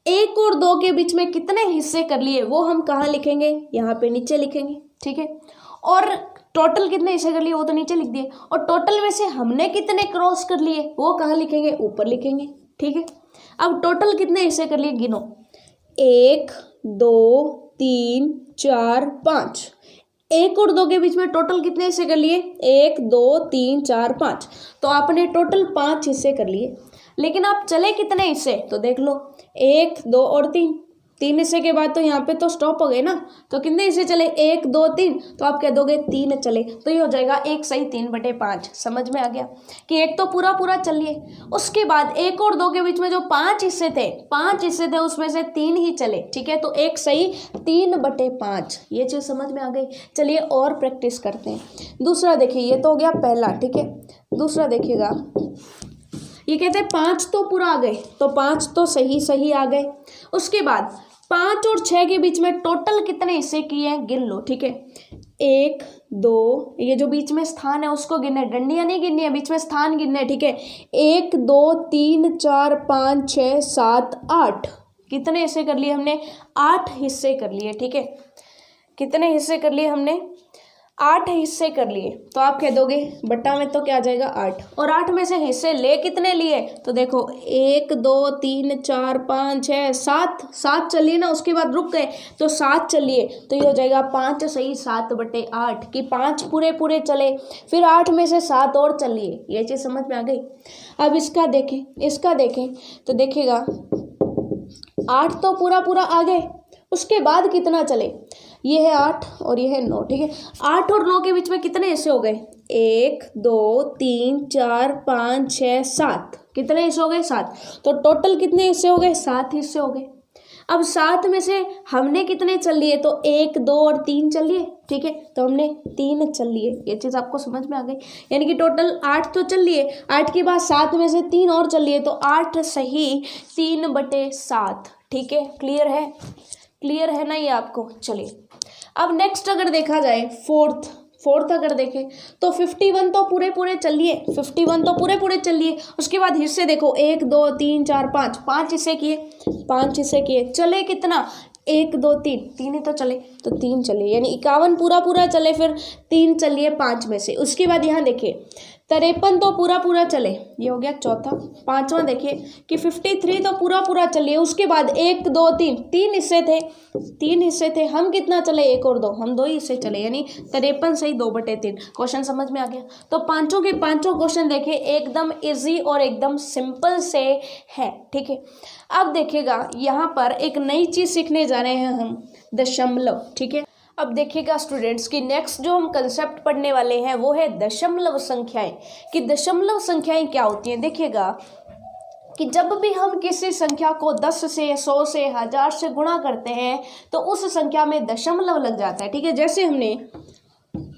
1 और 2 के बीच में कितने हिस्से कर लिए वो हम कहाँ लिखेंगे, यहाँ पे नीचे लिखेंगे, ठीक है। और टोटल कितने हिस्से कर लिए वो तो नीचे लिख दिए, और टोटल में से हमने कितने क्रॉस कर लिए वो कहाँ लिखेंगे, ऊपर लिखेंगे, ठीक है। अब टोटल कितने हिस्से कर लिए गिनो, 1 2 3 4 5, 1 और 2 के बीच में टोटल कितने हिस्से कर लिए, 1 2 3 4 5, तो आपने टोटल 5 हिस्से कर लिए। लेकिन आप चले कितने हिस्से, तो देख लो 1 2 और 3 हिस्से के बाद तो यहाँ पे तो स्टॉप हो गए ना, तो कितने हिस्से चले, 1 2 3, तो आप कह दोगे 3 चले, तो ये हो जाएगा 1 सही 3/5। समझ में आ गया कि 1 तो पूरा पूरा चलिए, उसके बाद 1 और 2 के बीच में जो 5 हिस्से थे उसमें से 3 ही चले, ठीक है। तो 1 सही 3/5, ये चीज़ समझ में आ गई। चलिए और प्रैक्टिस करते हैं। दूसरा देखिए, ये तो हो गया पहला, ठीक है। दूसरा देखिएगा, ये कहते हैं 5 तो पूरा आ गए, तो 5 तो सही आ गए। उसके बाद 5 और 6 के बीच में टोटल कितने हिस्से किए हैं गिन लो, ठीक है। 1 2, ये जो बीच में स्थान है उसको गिनना, डंडियां नहीं गिननी है, बीच में स्थान गिनना है, ठीक है। 1 2 3 4 5 6 7 8, कितने हिस्से कर लिए हमने, 8 हिस्से कर लिए, ठीक है। कितने हिस्से कर लिए हमने, 8 हिस्से कर लिए। तो आप कह दोगे बट्टा में तो क्या आ जाएगा 8, और 8 में से हिस्से ले कितने लिए, तो देखो 1 2 3 4 5 6 7 चलिए ना, उसके बाद रुक गए तो 7 चलिए, तो ये हो जाएगा 5 सही 7/8 कि 5 पूरे पूरे चले, फिर 8 में से 7 और चलिए। ये चीज़ समझ में आ गई। अब इसका देखें तो देखिएगा 8 तो पूरा पूरा आ गए, उसके बाद कितना चले, ये है 8 और ये है 9, ठीक है। 8 और 9 के बीच में कितने हिस्से हो गए, 1 2 3 4 5 6 7, कितने हिस्से हो गए, 7। तो टोटल कितने हिस्से हो गए, 7 हिस्से हो गए। अब 7 में से हमने कितने चल लिए, तो 1 2 और 3 चल लिए, ठीक है। तो हमने 3 चल लिए, ये चीज़ आपको समझ में आ गई। यानी कि टोटल 8 तो चल लिए, 8 के बाद 7 में से 3 और चल लिए, तो 8 सही 3/7, ठीक है। क्लियर है ना ये आपको। चलिए अब नेक्स्ट अगर देखा जाए फोर्थ अगर देखें तो 51 तो पूरे पूरे चल लिए, उसके बाद हिस्से देखो 1 2 3 4 5 हिस्से किए, चले कितना 1 2 3, 3 ही तो चले, तो 3 चले, यानी 51 पूरा पूरा चले, फिर 3 चलिए 5 में से। उसके बाद यहाँ देखिए 53 तो पूरा पूरा चले, ये हो गया चौथा। पांचवा देखिए कि 53 तो पूरा पूरा चलिए। उसके बाद 1 2 3, 3 हिस्से थे, 3 हिस्से थे, हम कितना चले, 1 और 2, हम 2 ही हिस्से चले, यानी 53 सही 2/3। क्वेश्चन समझ में आ गया। तो पांचों के पांचों क्वेश्चन देखिए एकदम इजी और एकदम सिंपल से है, ठीक है। अब देखिएगा यहाँ पर एक नई चीज सीखने जा रहे हैं हम, दशमलव, ठीक है। अब देखिएगा स्टूडेंट्स कि नेक्स्ट जो हम कंसेप्ट पढ़ने वाले हैं वो है दशमलव संख्याएं, कि दशमलव संख्याएं क्या होती हैं। देखिएगा कि जब भी हम किसी संख्या को 10 से 100 से 1000 से गुणा करते हैं तो उस संख्या में दशमलव लग जाता है, ठीक है। जैसे हमने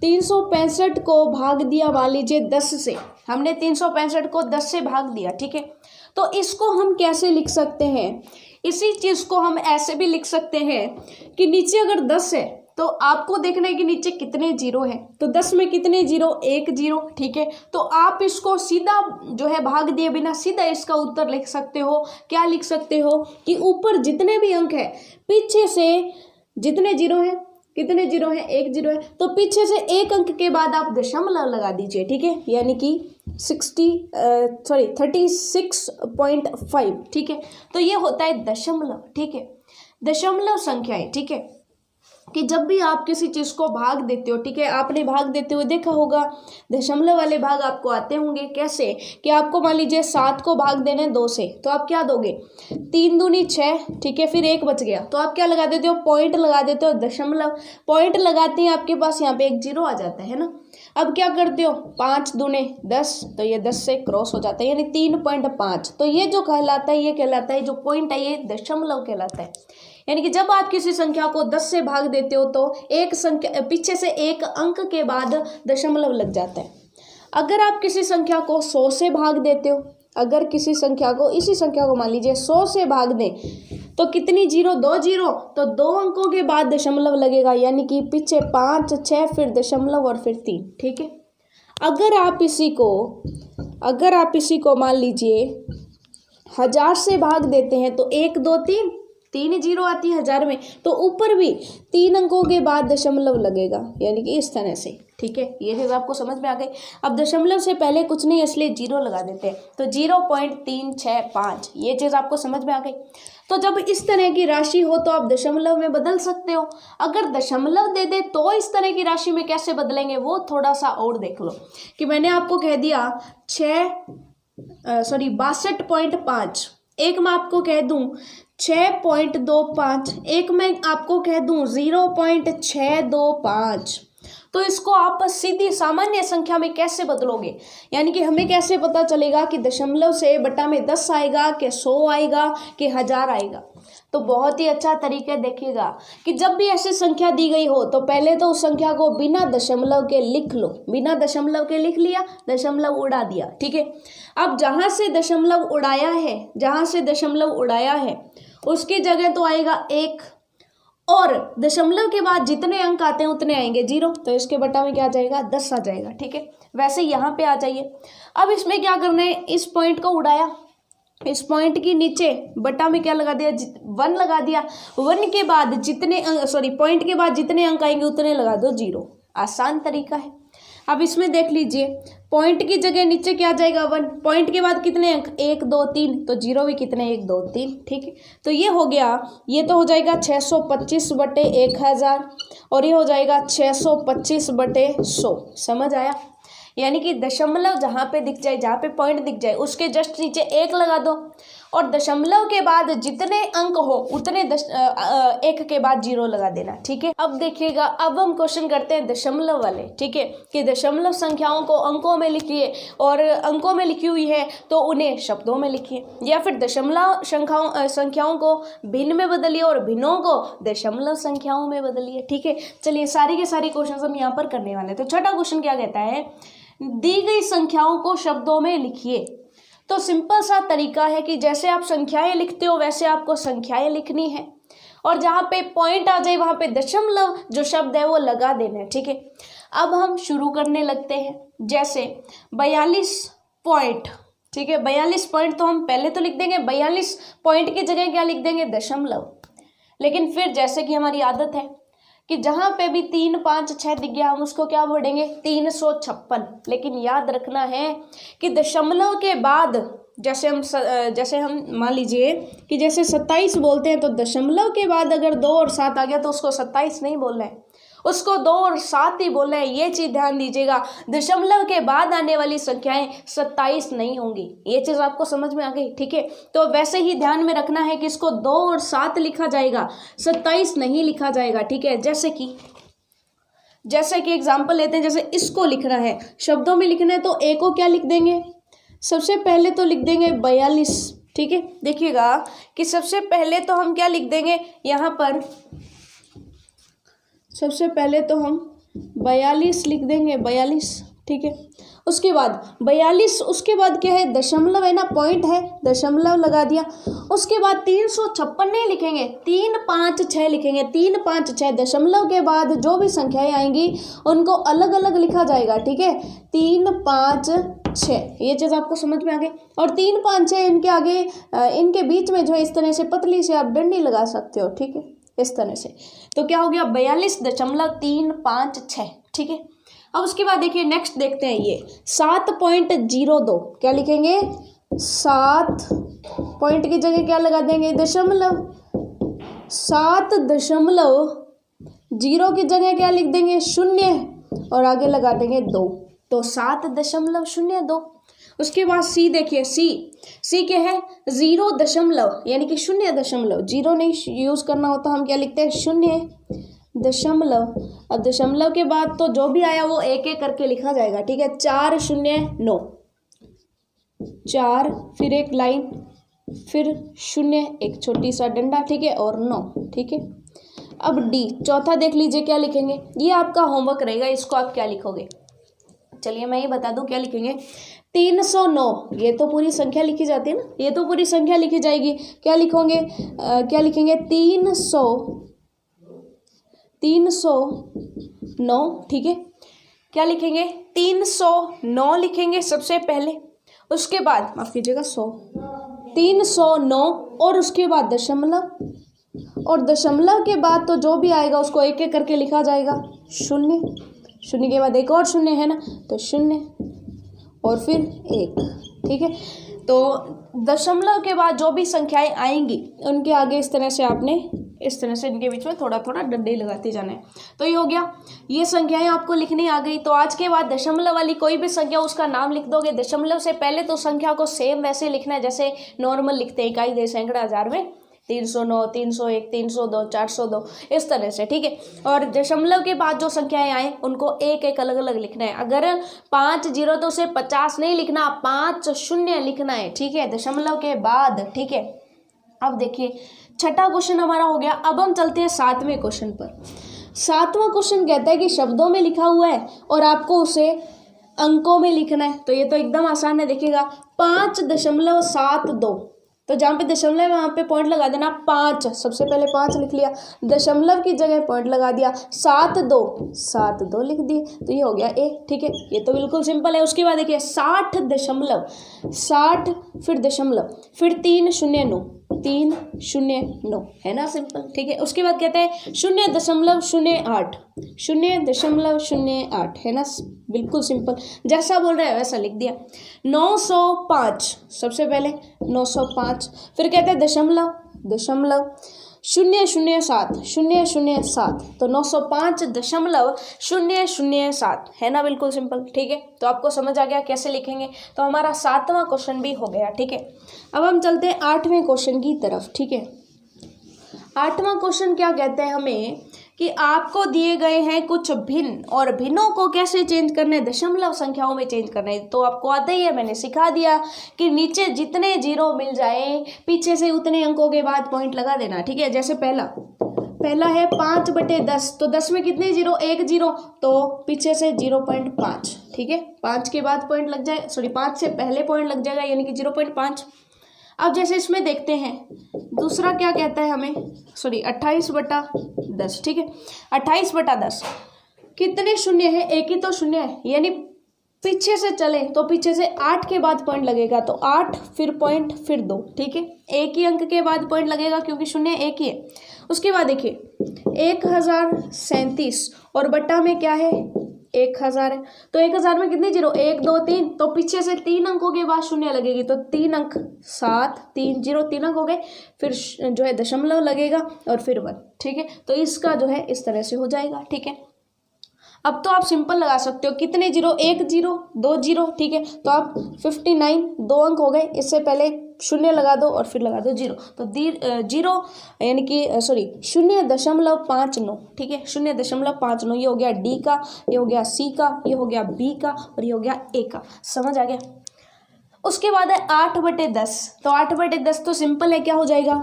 365 को भाग दिया, मान लीजिए 10 से, हमने 365 को 10 से भाग दिया, ठीक है। तो इसको हम कैसे लिख सकते हैं, इसी चीज को हम ऐसे भी लिख सकते हैं कि नीचे अगर 10 है तो आपको देखना है कि नीचे कितने जीरो हैं, तो 10 में कितने जीरो, 1 जीरो, ठीक है। तो आप इसको सीधा जो है भाग दिए बिना सीधा इसका उत्तर लिख सकते हो। क्या लिख सकते हो कि ऊपर जितने भी अंक है पीछे से जितने जीरो हैं, कितने जीरो हैं, 1 जीरो है, तो पीछे से एक अंक के बाद आप दशमलव लगा दीजिए, ठीक है, यानी कि 36.5, ठीक है। तो ये होता है दशमलव, ठीक है, दशमलव संख्याएं, ठीक है। कि जब भी आप किसी चीज को भाग देते हो, ठीक है, आपने भाग देते हुए देखा होगा, दशमलव वाले भाग आपको आते होंगे। कैसे कि आपको मान लीजिए 7 को भाग देने 2 से, तो आप क्या दोगे, 3 दूनी 6, ठीक है, फिर 1 बच गया, तो आप क्या लगा देते हो, पॉइंट लगा देते हो, दशमलव। पॉइंट लगाते हैं आपके पास यहाँ पे 1 जीरो आ जाता है ना। अब क्या करते हो, 5 दूने 10, तो ये 10 से क्रॉस हो जाता है, यानी 3.5। तो ये जो कहलाता है, ये कहलाता है, जो पॉइंट है ये दशमलव कहलाता है। यानी कि जब आप किसी संख्या को 10 से भाग देते हो तो एक संख्या पीछे से एक अंक के बाद दशमलव लग जाता है। अगर आप किसी संख्या को 100 से भाग देते हो, अगर किसी संख्या को, इसी संख्या को मान लीजिए 100 से भाग दें तो कितनी जीरो, 2 जीरो, तो 2 अंकों के बाद दशमलव लगेगा, यानी कि पीछे 5 6 फिर दशमलव और फिर 3, ठीक है। अगर आप इसी को मान लीजिए 1000 से भाग देते हैं तो 1 2 3, 3 जीरो आती है 1000 में, तो ऊपर भी 3 अंकों के बाद दशमलव लगेगा, यानी कि इस तरह से, ठीक है। ये चीज़ आपको समझ में आ गई। अब दशमलव से पहले कुछ नहीं, इसलिए जीरो लगा देते हैं, तो 0.365, ये चीज़ आपको समझ में आ गई। तो जब इस तरह की राशि हो तो आप दशमलव में बदल सकते हो। अगर दशमलव दे दे तो इस तरह की राशि में कैसे बदलेंगे, वो थोड़ा सा और देख लो। कि मैंने आपको कह दिया 62.5, एक मैं आपको कह दूं 6.25, एक मैं आपको कह दूं 0.625, तो इसको आप सीधी सामान्य संख्या में कैसे बदलोगे, यानी कि हमें कैसे पता चलेगा कि दशमलव से बटा में 10 आएगा कि 100 आएगा कि 1000 आएगा। तो बहुत ही अच्छा तरीका देखिएगा कि जब भी ऐसी संख्या दी गई हो तो पहले तो उस संख्या को बिना दशमलव के लिख लो, बिना दशमलव के लिख लिया, दशमलव उड़ा दिया, ठीक है। अब जहां से दशमलव उड़ाया है उसकी जगह तो आएगा 1, और दशमलव के बाद जितने अंक आते हैं उतने आएंगे 0, तो इसके बटा में क्या आ जाएगा, 10 आ जाएगा, ठीक है। वैसे यहाँ पे आ जाइए। अब इसमें क्या करना है, इस पॉइंट को उड़ाया, इस पॉइंट के नीचे बटा में क्या लगा दिया, 1 लगा दिया। 1 के बाद पॉइंट के बाद जितने अंक आएंगे उतने लगा दो 0। आसान तरीका है। अब इसमें देख लीजिए, पॉइंट की जगह नीचे क्या आ जाएगा 1, पॉइंट के बाद कितने अंक, 1 2 3, तो 0 भी कितने, 1 2 3, ठीक है। तो ये हो गया, ये तो हो जाएगा 625/1000, और ये हो जाएगा 625/100। समझ आया। यानी कि दशमलव जहाँ पे दिख जाए, जहाँ पे पॉइंट दिख जाए उसके जस्ट नीचे 1 लगा दो, और दशमलव के बाद जितने अंक हो उतने 1 के बाद 0 लगा देना, ठीक है। अब देखिएगा, अब हम क्वेश्चन करते हैं दशमलव वाले, ठीक है, कि दशमलव संख्याओं को अंकों में लिखिए, और अंकों में लिखी हुई है तो उन्हें शब्दों में लिखिए, या फिर दशमलव संख्याओं को भिन्न में बदलिए और भिन्नों को दशमलव संख्याओं में बदलिए, ठीक है। चलिए सारी के सारी क्वेश्चन हम यहाँ पर करने वाले हैं। तो छठा क्वेश्चन क्या कहता है, दी गई संख्याओं को शब्दों में लिखिए। तो सिंपल सा तरीका है कि जैसे आप संख्याएं लिखते हो वैसे आपको संख्याएं लिखनी है, और जहाँ पे पॉइंट आ जाए वहाँ पे दशमलव जो शब्द है वो लगा देना है, ठीक है। अब हम शुरू करने लगते हैं। जैसे 42 पॉइंट, ठीक है, 42 पॉइंट तो हम पहले तो लिख देंगे, 42 पॉइंट की जगह क्या लिख देंगे, दशमलव। लेकिन फिर जैसे कि हमारी आदत है कि जहाँ पे भी 3, 5, 6 दिख गया हम उसको क्या बोलेंगे 356। लेकिन याद रखना है कि दशमलव के बाद जैसे हम मान लीजिए कि जैसे 27 बोलते हैं तो दशमलव के बाद अगर 2 और 7 आ गया तो उसको 27 नहीं बोलना है, उसको 2 और 7 ही बोलना है। ये चीज़ ध्यान दीजिएगा, दशमलव के बाद आने वाली संख्याएं 27 नहीं होंगी। ये चीज़ आपको समझ में आ गई, ठीक है। तो वैसे ही ध्यान में रखना है कि इसको 2 और 7 लिखा जाएगा, 27 नहीं लिखा जाएगा, ठीक है। जैसे कि एग्जाम्पल लेते हैं, जैसे इसको लिखना है, शब्दों में लिखना है तो ए को क्या लिख देंगे, सबसे पहले तो लिख देंगे 42, ठीक है। देखिएगा कि सबसे पहले तो हम क्या लिख देंगे यहाँ पर, सबसे पहले तो हम 42 लिख देंगे, 42, ठीक है। उसके बाद 42, उसके बाद क्या है, दशमलव है ना, पॉइंट है, दशमलव लगा दिया। उसके बाद 356 नहीं लिखेंगे, 3, 5, 6 लिखेंगे। 3, 5, 6 दशमलव के बाद जो भी संख्याएं आएंगी उनको अलग अलग लिखा जाएगा, ठीक है। 3, 5, 6, ये चीज़ आपको समझ में आ गई। और 3, 5, 6 इनके आगे इनके बीच में जो है इस तरह से पतली से आप डंडी लगा सकते हो, ठीक है, इस तरह से। तो क्या हो गया 42.356, ठीक है। अब उसके बाद देखिए नेक्स्ट देखते हैं, ये 7.02 क्या लिखेंगे, 7 पॉइंट की जगह क्या लगा देंगे, दशमलव। 7.0 की जगह क्या लिख देंगे, 0 और आगे लगा देंगे 2, तो 7.02। उसके बाद सी देखिए, सी क्या है, 0 यानी कि 0 जीरो नहीं यूज करना होता, हम क्या लिखते हैं 0 अब दशमलव के बाद तो जो भी आया वो एक एक करके लिखा जाएगा, ठीक है। 409, 4 फिर एक लाइन, फिर 0 एक छोटी सा डंडा, ठीक है, और 9, ठीक है। अब डी चौथा देख लीजिए क्या लिखेंगे, ये आपका होमवर्क रहेगा, इसको आप क्या लिखोगे, चलिए मैं ये बता दूं क्या लिखेंगे। 309, ये तो पूरी संख्या लिखी जाती है ना, ये तो पूरी संख्या लिखी जाएगी। क्या लिखोगे, क्या लिखेंगे 309, ठीक है। क्या लिखेंगे 309 लिखेंगे सबसे पहले, उसके बाद माफ कीजिएगा 100, 309 और उसके बाद दशमलव, और दशमलव के बाद तो जो भी आएगा उसको एक एक करके लिखा जाएगा। 0 के बाद एक और 0 है ना, तो 0 और फिर 1, ठीक है। तो दशमलव के बाद जो भी संख्याएं आएंगी उनके आगे इस तरह से आपने इस तरह से इनके बीच में थोड़ा थोड़ा डंडे लगाते जाना है। तो ये हो गया, ये संख्याएं आपको लिखनी आ गई। तो आज के बाद दशमलव वाली कोई भी संख्या उसका नाम लिख दोगे। दशमलव से पहले तो संख्या को सेम वैसे लिखना है जैसे नॉर्मल लिखते हैं, इकाई, दशमलव, सैकड़ा, हजार में। 309, 301, 302, 402 इस तरह से, ठीक है। और दशमलव के बाद जो संख्याएं आए उनको एक एक अलग अलग लिखना है। अगर 5 0 तो उसे 50 नहीं लिखना, 5 0 लिखना है, ठीक है, दशमलव के बाद, ठीक है। अब देखिए छठा क्वेश्चन हमारा हो गया। अब हम चलते हैं 7वें क्वेश्चन पर। 7वां क्वेश्चन कहता है कि शब्दों में लिखा हुआ है और आपको उसे अंकों में लिखना है। तो ये तो एकदम आसान है, देखिएगा 5.72, तो जहाँ पे दशमलव है वहाँ पे पॉइंट लगा देना 5, सबसे पहले 5 लिख लिया, दशमलव की जगह पॉइंट लगा दिया, 7.2 लिख दिए, तो ये हो गया ए, ठीक है। ये तो बिल्कुल सिंपल है। उसके बाद देखिए 60 फिर दशमलव, फिर 309 है ना, सिंपल, ठीक है। उसके बाद कहते हैं 0.08 है ना, बिल्कुल सिंपल, जैसा बोल रहे हैं वैसा लिख दिया। 905 सबसे पहले 905, फिर कहते हैं दशमलव 007 तो 905.007 है ना, बिल्कुल सिंपल, ठीक है। तो आपको समझ आ गया कैसे लिखेंगे। तो हमारा 7वां क्वेश्चन भी हो गया, ठीक है। अब हम चलते हैं 8वें क्वेश्चन की तरफ, ठीक है। 8वां क्वेश्चन क्या कहते हैं हमें कि आपको दिए गए हैं कुछ भिन्न, और भिन्नों को कैसे चेंज करना है, दशमलव संख्याओं में चेंज करना है। तो आपको आता ही है, मैंने सिखा दिया कि नीचे जितने जीरो मिल जाए पीछे से उतने अंकों के बाद पॉइंट लगा देना, ठीक है। जैसे पहला है 5/10, तो 10 में कितने जीरो, 1 जीरो, तो पीछे से 0.5, ठीक है। 5 के बाद पॉइंट लग जाए, 5 से पहले पॉइंट लग जाएगा, यानी कि 0.5। अब जैसे इसमें देखते हैं दूसरा क्या कहता है हमें, 28/10, ठीक है। 28/10 कितने शून्य है, एक ही तो शून्य है, यानी पीछे से चले तो पीछे से 8 के बाद पॉइंट लगेगा, तो 8 फिर पॉइंट फिर 2, ठीक है। एक ही अंक के बाद पॉइंट लगेगा क्योंकि शून्य एक ही है। उसके बाद देखिए 1037 और बट्टा में क्या है 1000 है, तो 1000 में कितने जीरो 1 2 3, तो पीछे से 3 अंकों के बाद शून्य लगेगी, तो 3 अंक 7 3 0 3 अंक हो गए, फिर जो है दशमलव लगेगा और फिर 1, ठीक है। तो इसका जो है इस तरह से हो जाएगा, ठीक है। अब तो आप सिंपल लगा सकते हो, कितने जीरो 1 0 2 0, ठीक है। तो आप 59 2 अंक हो गए, इससे पहले शून्य लगा दो और फिर लगा दो जीरो, तो जीरो यानी कि सॉरी 0.59, ठीक है 0.59, ये हो गया डी का, ये हो गया सी का, ये हो गया बी का और ये हो गया ए का। समझ आ गया। उसके बाद है 8/10, तो 8/10 तो सिंपल है, क्या हो जाएगा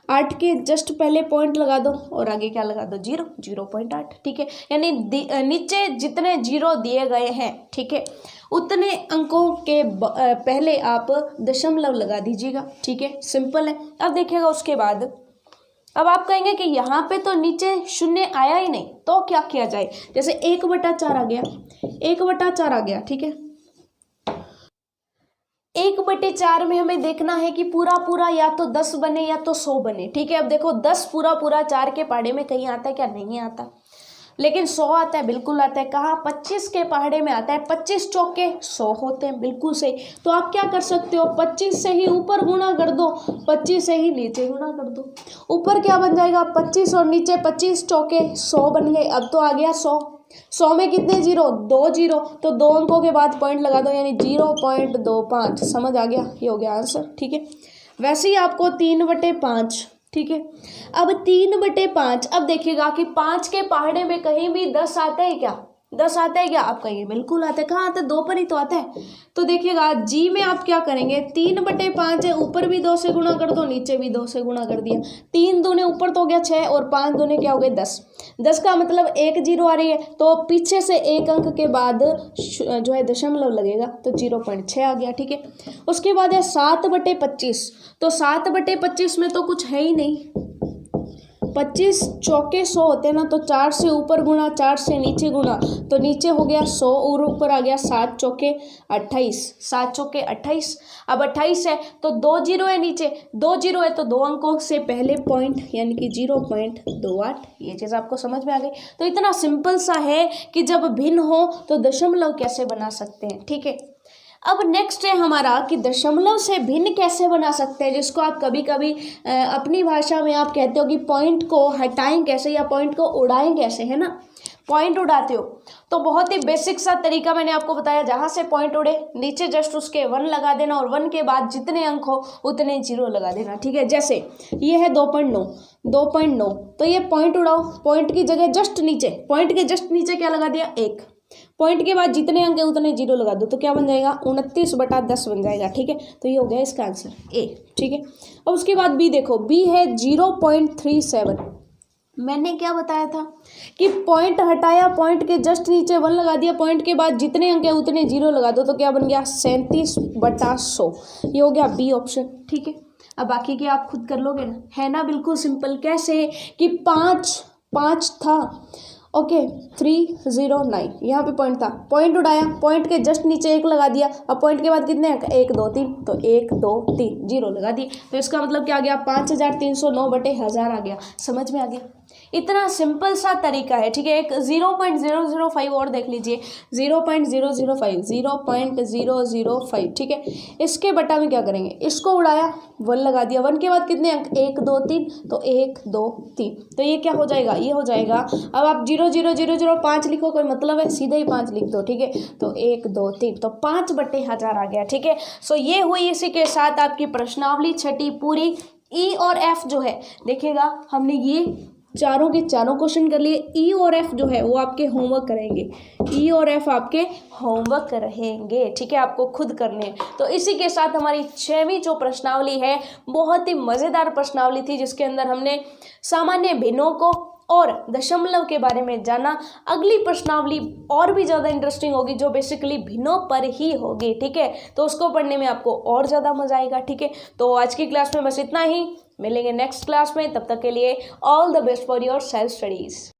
8 के जस्ट पहले पॉइंट लगा दो और आगे क्या लगा दो 0.8, ठीक है। यानी नीचे जितने जीरो दिए गए हैं, ठीक है, उतने अंकों के पहले आप दशमलव लगा दीजिएगा, ठीक है, सिंपल है। अब देखिएगा उसके बाद अब आप कहेंगे कि यहाँ पे तो नीचे शून्य आया ही नहीं, तो क्या किया जाए, जैसे 1/4 आ गया, 1/4 आ गया, ठीक है। 1/4 में हमें देखना है कि पूरा पूरा या तो 10 बने या तो 100 बने, ठीक है। अब देखो 10 पूरा पूरा 4 के पहाड़े में कहीं आता है क्या, नहीं आता, लेकिन 100 आता है, बिल्कुल आता है। कहाँ 25 के पहाड़े में आता है, 25 चौके 100 होते हैं, बिल्कुल सही। तो आप क्या कर सकते हो, 25 से ही ऊपर गुणा कर दो, 25 से ही नीचे गुणा कर दो। ऊपर क्या बन जाएगा 25 और नीचे 25 चौके 100 बन गए। अब तो आ गया 100 में कितने जीरो 2 जीरो, तो 2 अंकों के बाद पॉइंट लगा दो, यानी 0.25। समझ आ गया, ये हो गया आंसर, ठीक है। वैसे ही आपको 3/5, ठीक है। अब 3/5, अब देखिएगा कि 5 के पहाड़े में कहीं भी 10 आता है क्या, 10 आता है क्या, आप कहेंगे बिल्कुल आता है। कहाँ आता है, 2 पर ही तो आता है। तो देखिएगा जी में आप क्या करेंगे, 3/5 है, ऊपर भी 2 से गुणा कर दो, नीचे भी 2 से गुणा कर दिया, 3 दूने ऊपर तो हो गया 6 और 5 दूने क्या हो गए 10। 10 का मतलब 1 जीरो आ रही है, तो पीछे से 1 अंक के बाद जो है दशमलव लगेगा, तो 0.6 आ गया, ठीक है। उसके बाद है 7/25, तो 7/25 में तो कुछ है ही नहीं, 25 चौके 100 होते हैं ना, तो 4 से ऊपर गुणा 4 से नीचे गुणा, तो नीचे हो गया 100 और ऊपर आ गया 7 चौके 28, 7 चौके 28। अब 28 है तो 2 जीरो है, नीचे 2 जीरो है तो 2 अंकों से पहले पॉइंट यानी कि 0.28। ये चीज़ आपको समझ में आ गई। तो इतना सिंपल सा है कि जब भिन्न हो तो दशमलव कैसे बना सकते हैं, ठीक है। अब नेक्स्ट है हमारा कि दशमलव से भिन्न कैसे बना सकते हैं, जिसको आप कभी कभी अपनी भाषा में आप कहते हो कि पॉइंट को हटाएं कैसे या पॉइंट को उड़ाएं कैसे, है ना। पॉइंट उड़ाते हो तो बहुत ही बेसिक सा तरीका मैंने आपको बताया, जहाँ से पॉइंट उड़े नीचे जस्ट उसके 1 लगा देना और 1 के बाद जितने अंक हो उतने 0 लगा देना, ठीक है। जैसे ये है 2.9, तो ये पॉइंट उड़ाओ, पॉइंट की जगह जस्ट नीचे, पॉइंट के जस्ट नीचे क्या लगा दिया 1, पॉइंट के बाद जितने अंक है उतने 0 लगा दो, तो क्या बन जाएगा 29/10 बन जाएगा, ठीक है। तो ये हो गया इसका आंसर ए, ठीक है। और उसके बाद बी देखो, बी है 0.37। मैंने क्या बताया था कि पॉइंट हटाया, पॉइंट के जस्ट नीचे 1 लगा दिया, पॉइंट के बाद जितने अंक है उतने 0 लगा दो, तो क्या बन गया 37/100। ये हो गया बी ऑप्शन, ठीक है। अब बाकी के आप खुद कर लोगे ना, है ना, बिल्कुल सिंपल। कैसे कि 5 था, ओके 309 यहाँ पे पॉइंट था, पॉइंट उड़ाया, पॉइंट के जस्ट नीचे 1 लगा दिया, अब पॉइंट के बाद कितने अंक 1 2 3, तो 1 2 3 0 लगा दिए, तो इसका मतलब क्या आ गया 5309/1000 आ गया। समझ में आ गया। इतना सिंपल सा तरीका है, ठीक है। एक 0.005 और देख लीजिए, 0.005, ठीक है। इसके बटा में क्या करेंगे, इसको उड़ाया 1 लगा दिया, 1 के बाद कितने अंक 1 2 3, तो 1 2 3, तो ये क्या हो जाएगा, ये हो जाएगा। अब आप 0.00005 लिखो, कोई मतलब है, सीधे ही 5 लिख दो, ठीक है। तो 1 2 3, तो 5/1000 आ गया, ठीक है। सो ये हुई इसी के साथ आपकी प्रश्नावली छठी पूरी। ई और एफ जो है देखिएगा, हमने ये चारों के चारों क्वेश्चन कर लिए। ई और एफ जो है वो आपके होमवर्क रहेंगे, ई और एफ आपके होमवर्क रहेंगे, ठीक है, आपको खुद करने हैं। तो इसी के साथ हमारी 6वीं जो प्रश्नावली है बहुत ही मज़ेदार प्रश्नावली थी, जिसके अंदर हमने सामान्य भिन्नों को और दशमलव के बारे में जाना। अगली प्रश्नावली और भी ज़्यादा इंटरेस्टिंग होगी, जो बेसिकली भिन्नों पर ही होगी, ठीक है। तो उसको पढ़ने में आपको और ज़्यादा मज़ा आएगा, ठीक है। तो आज की क्लास में बस इतना ही, मिलेंगे नेक्स्ट क्लास में, तब तक के लिए all the best for your self studies.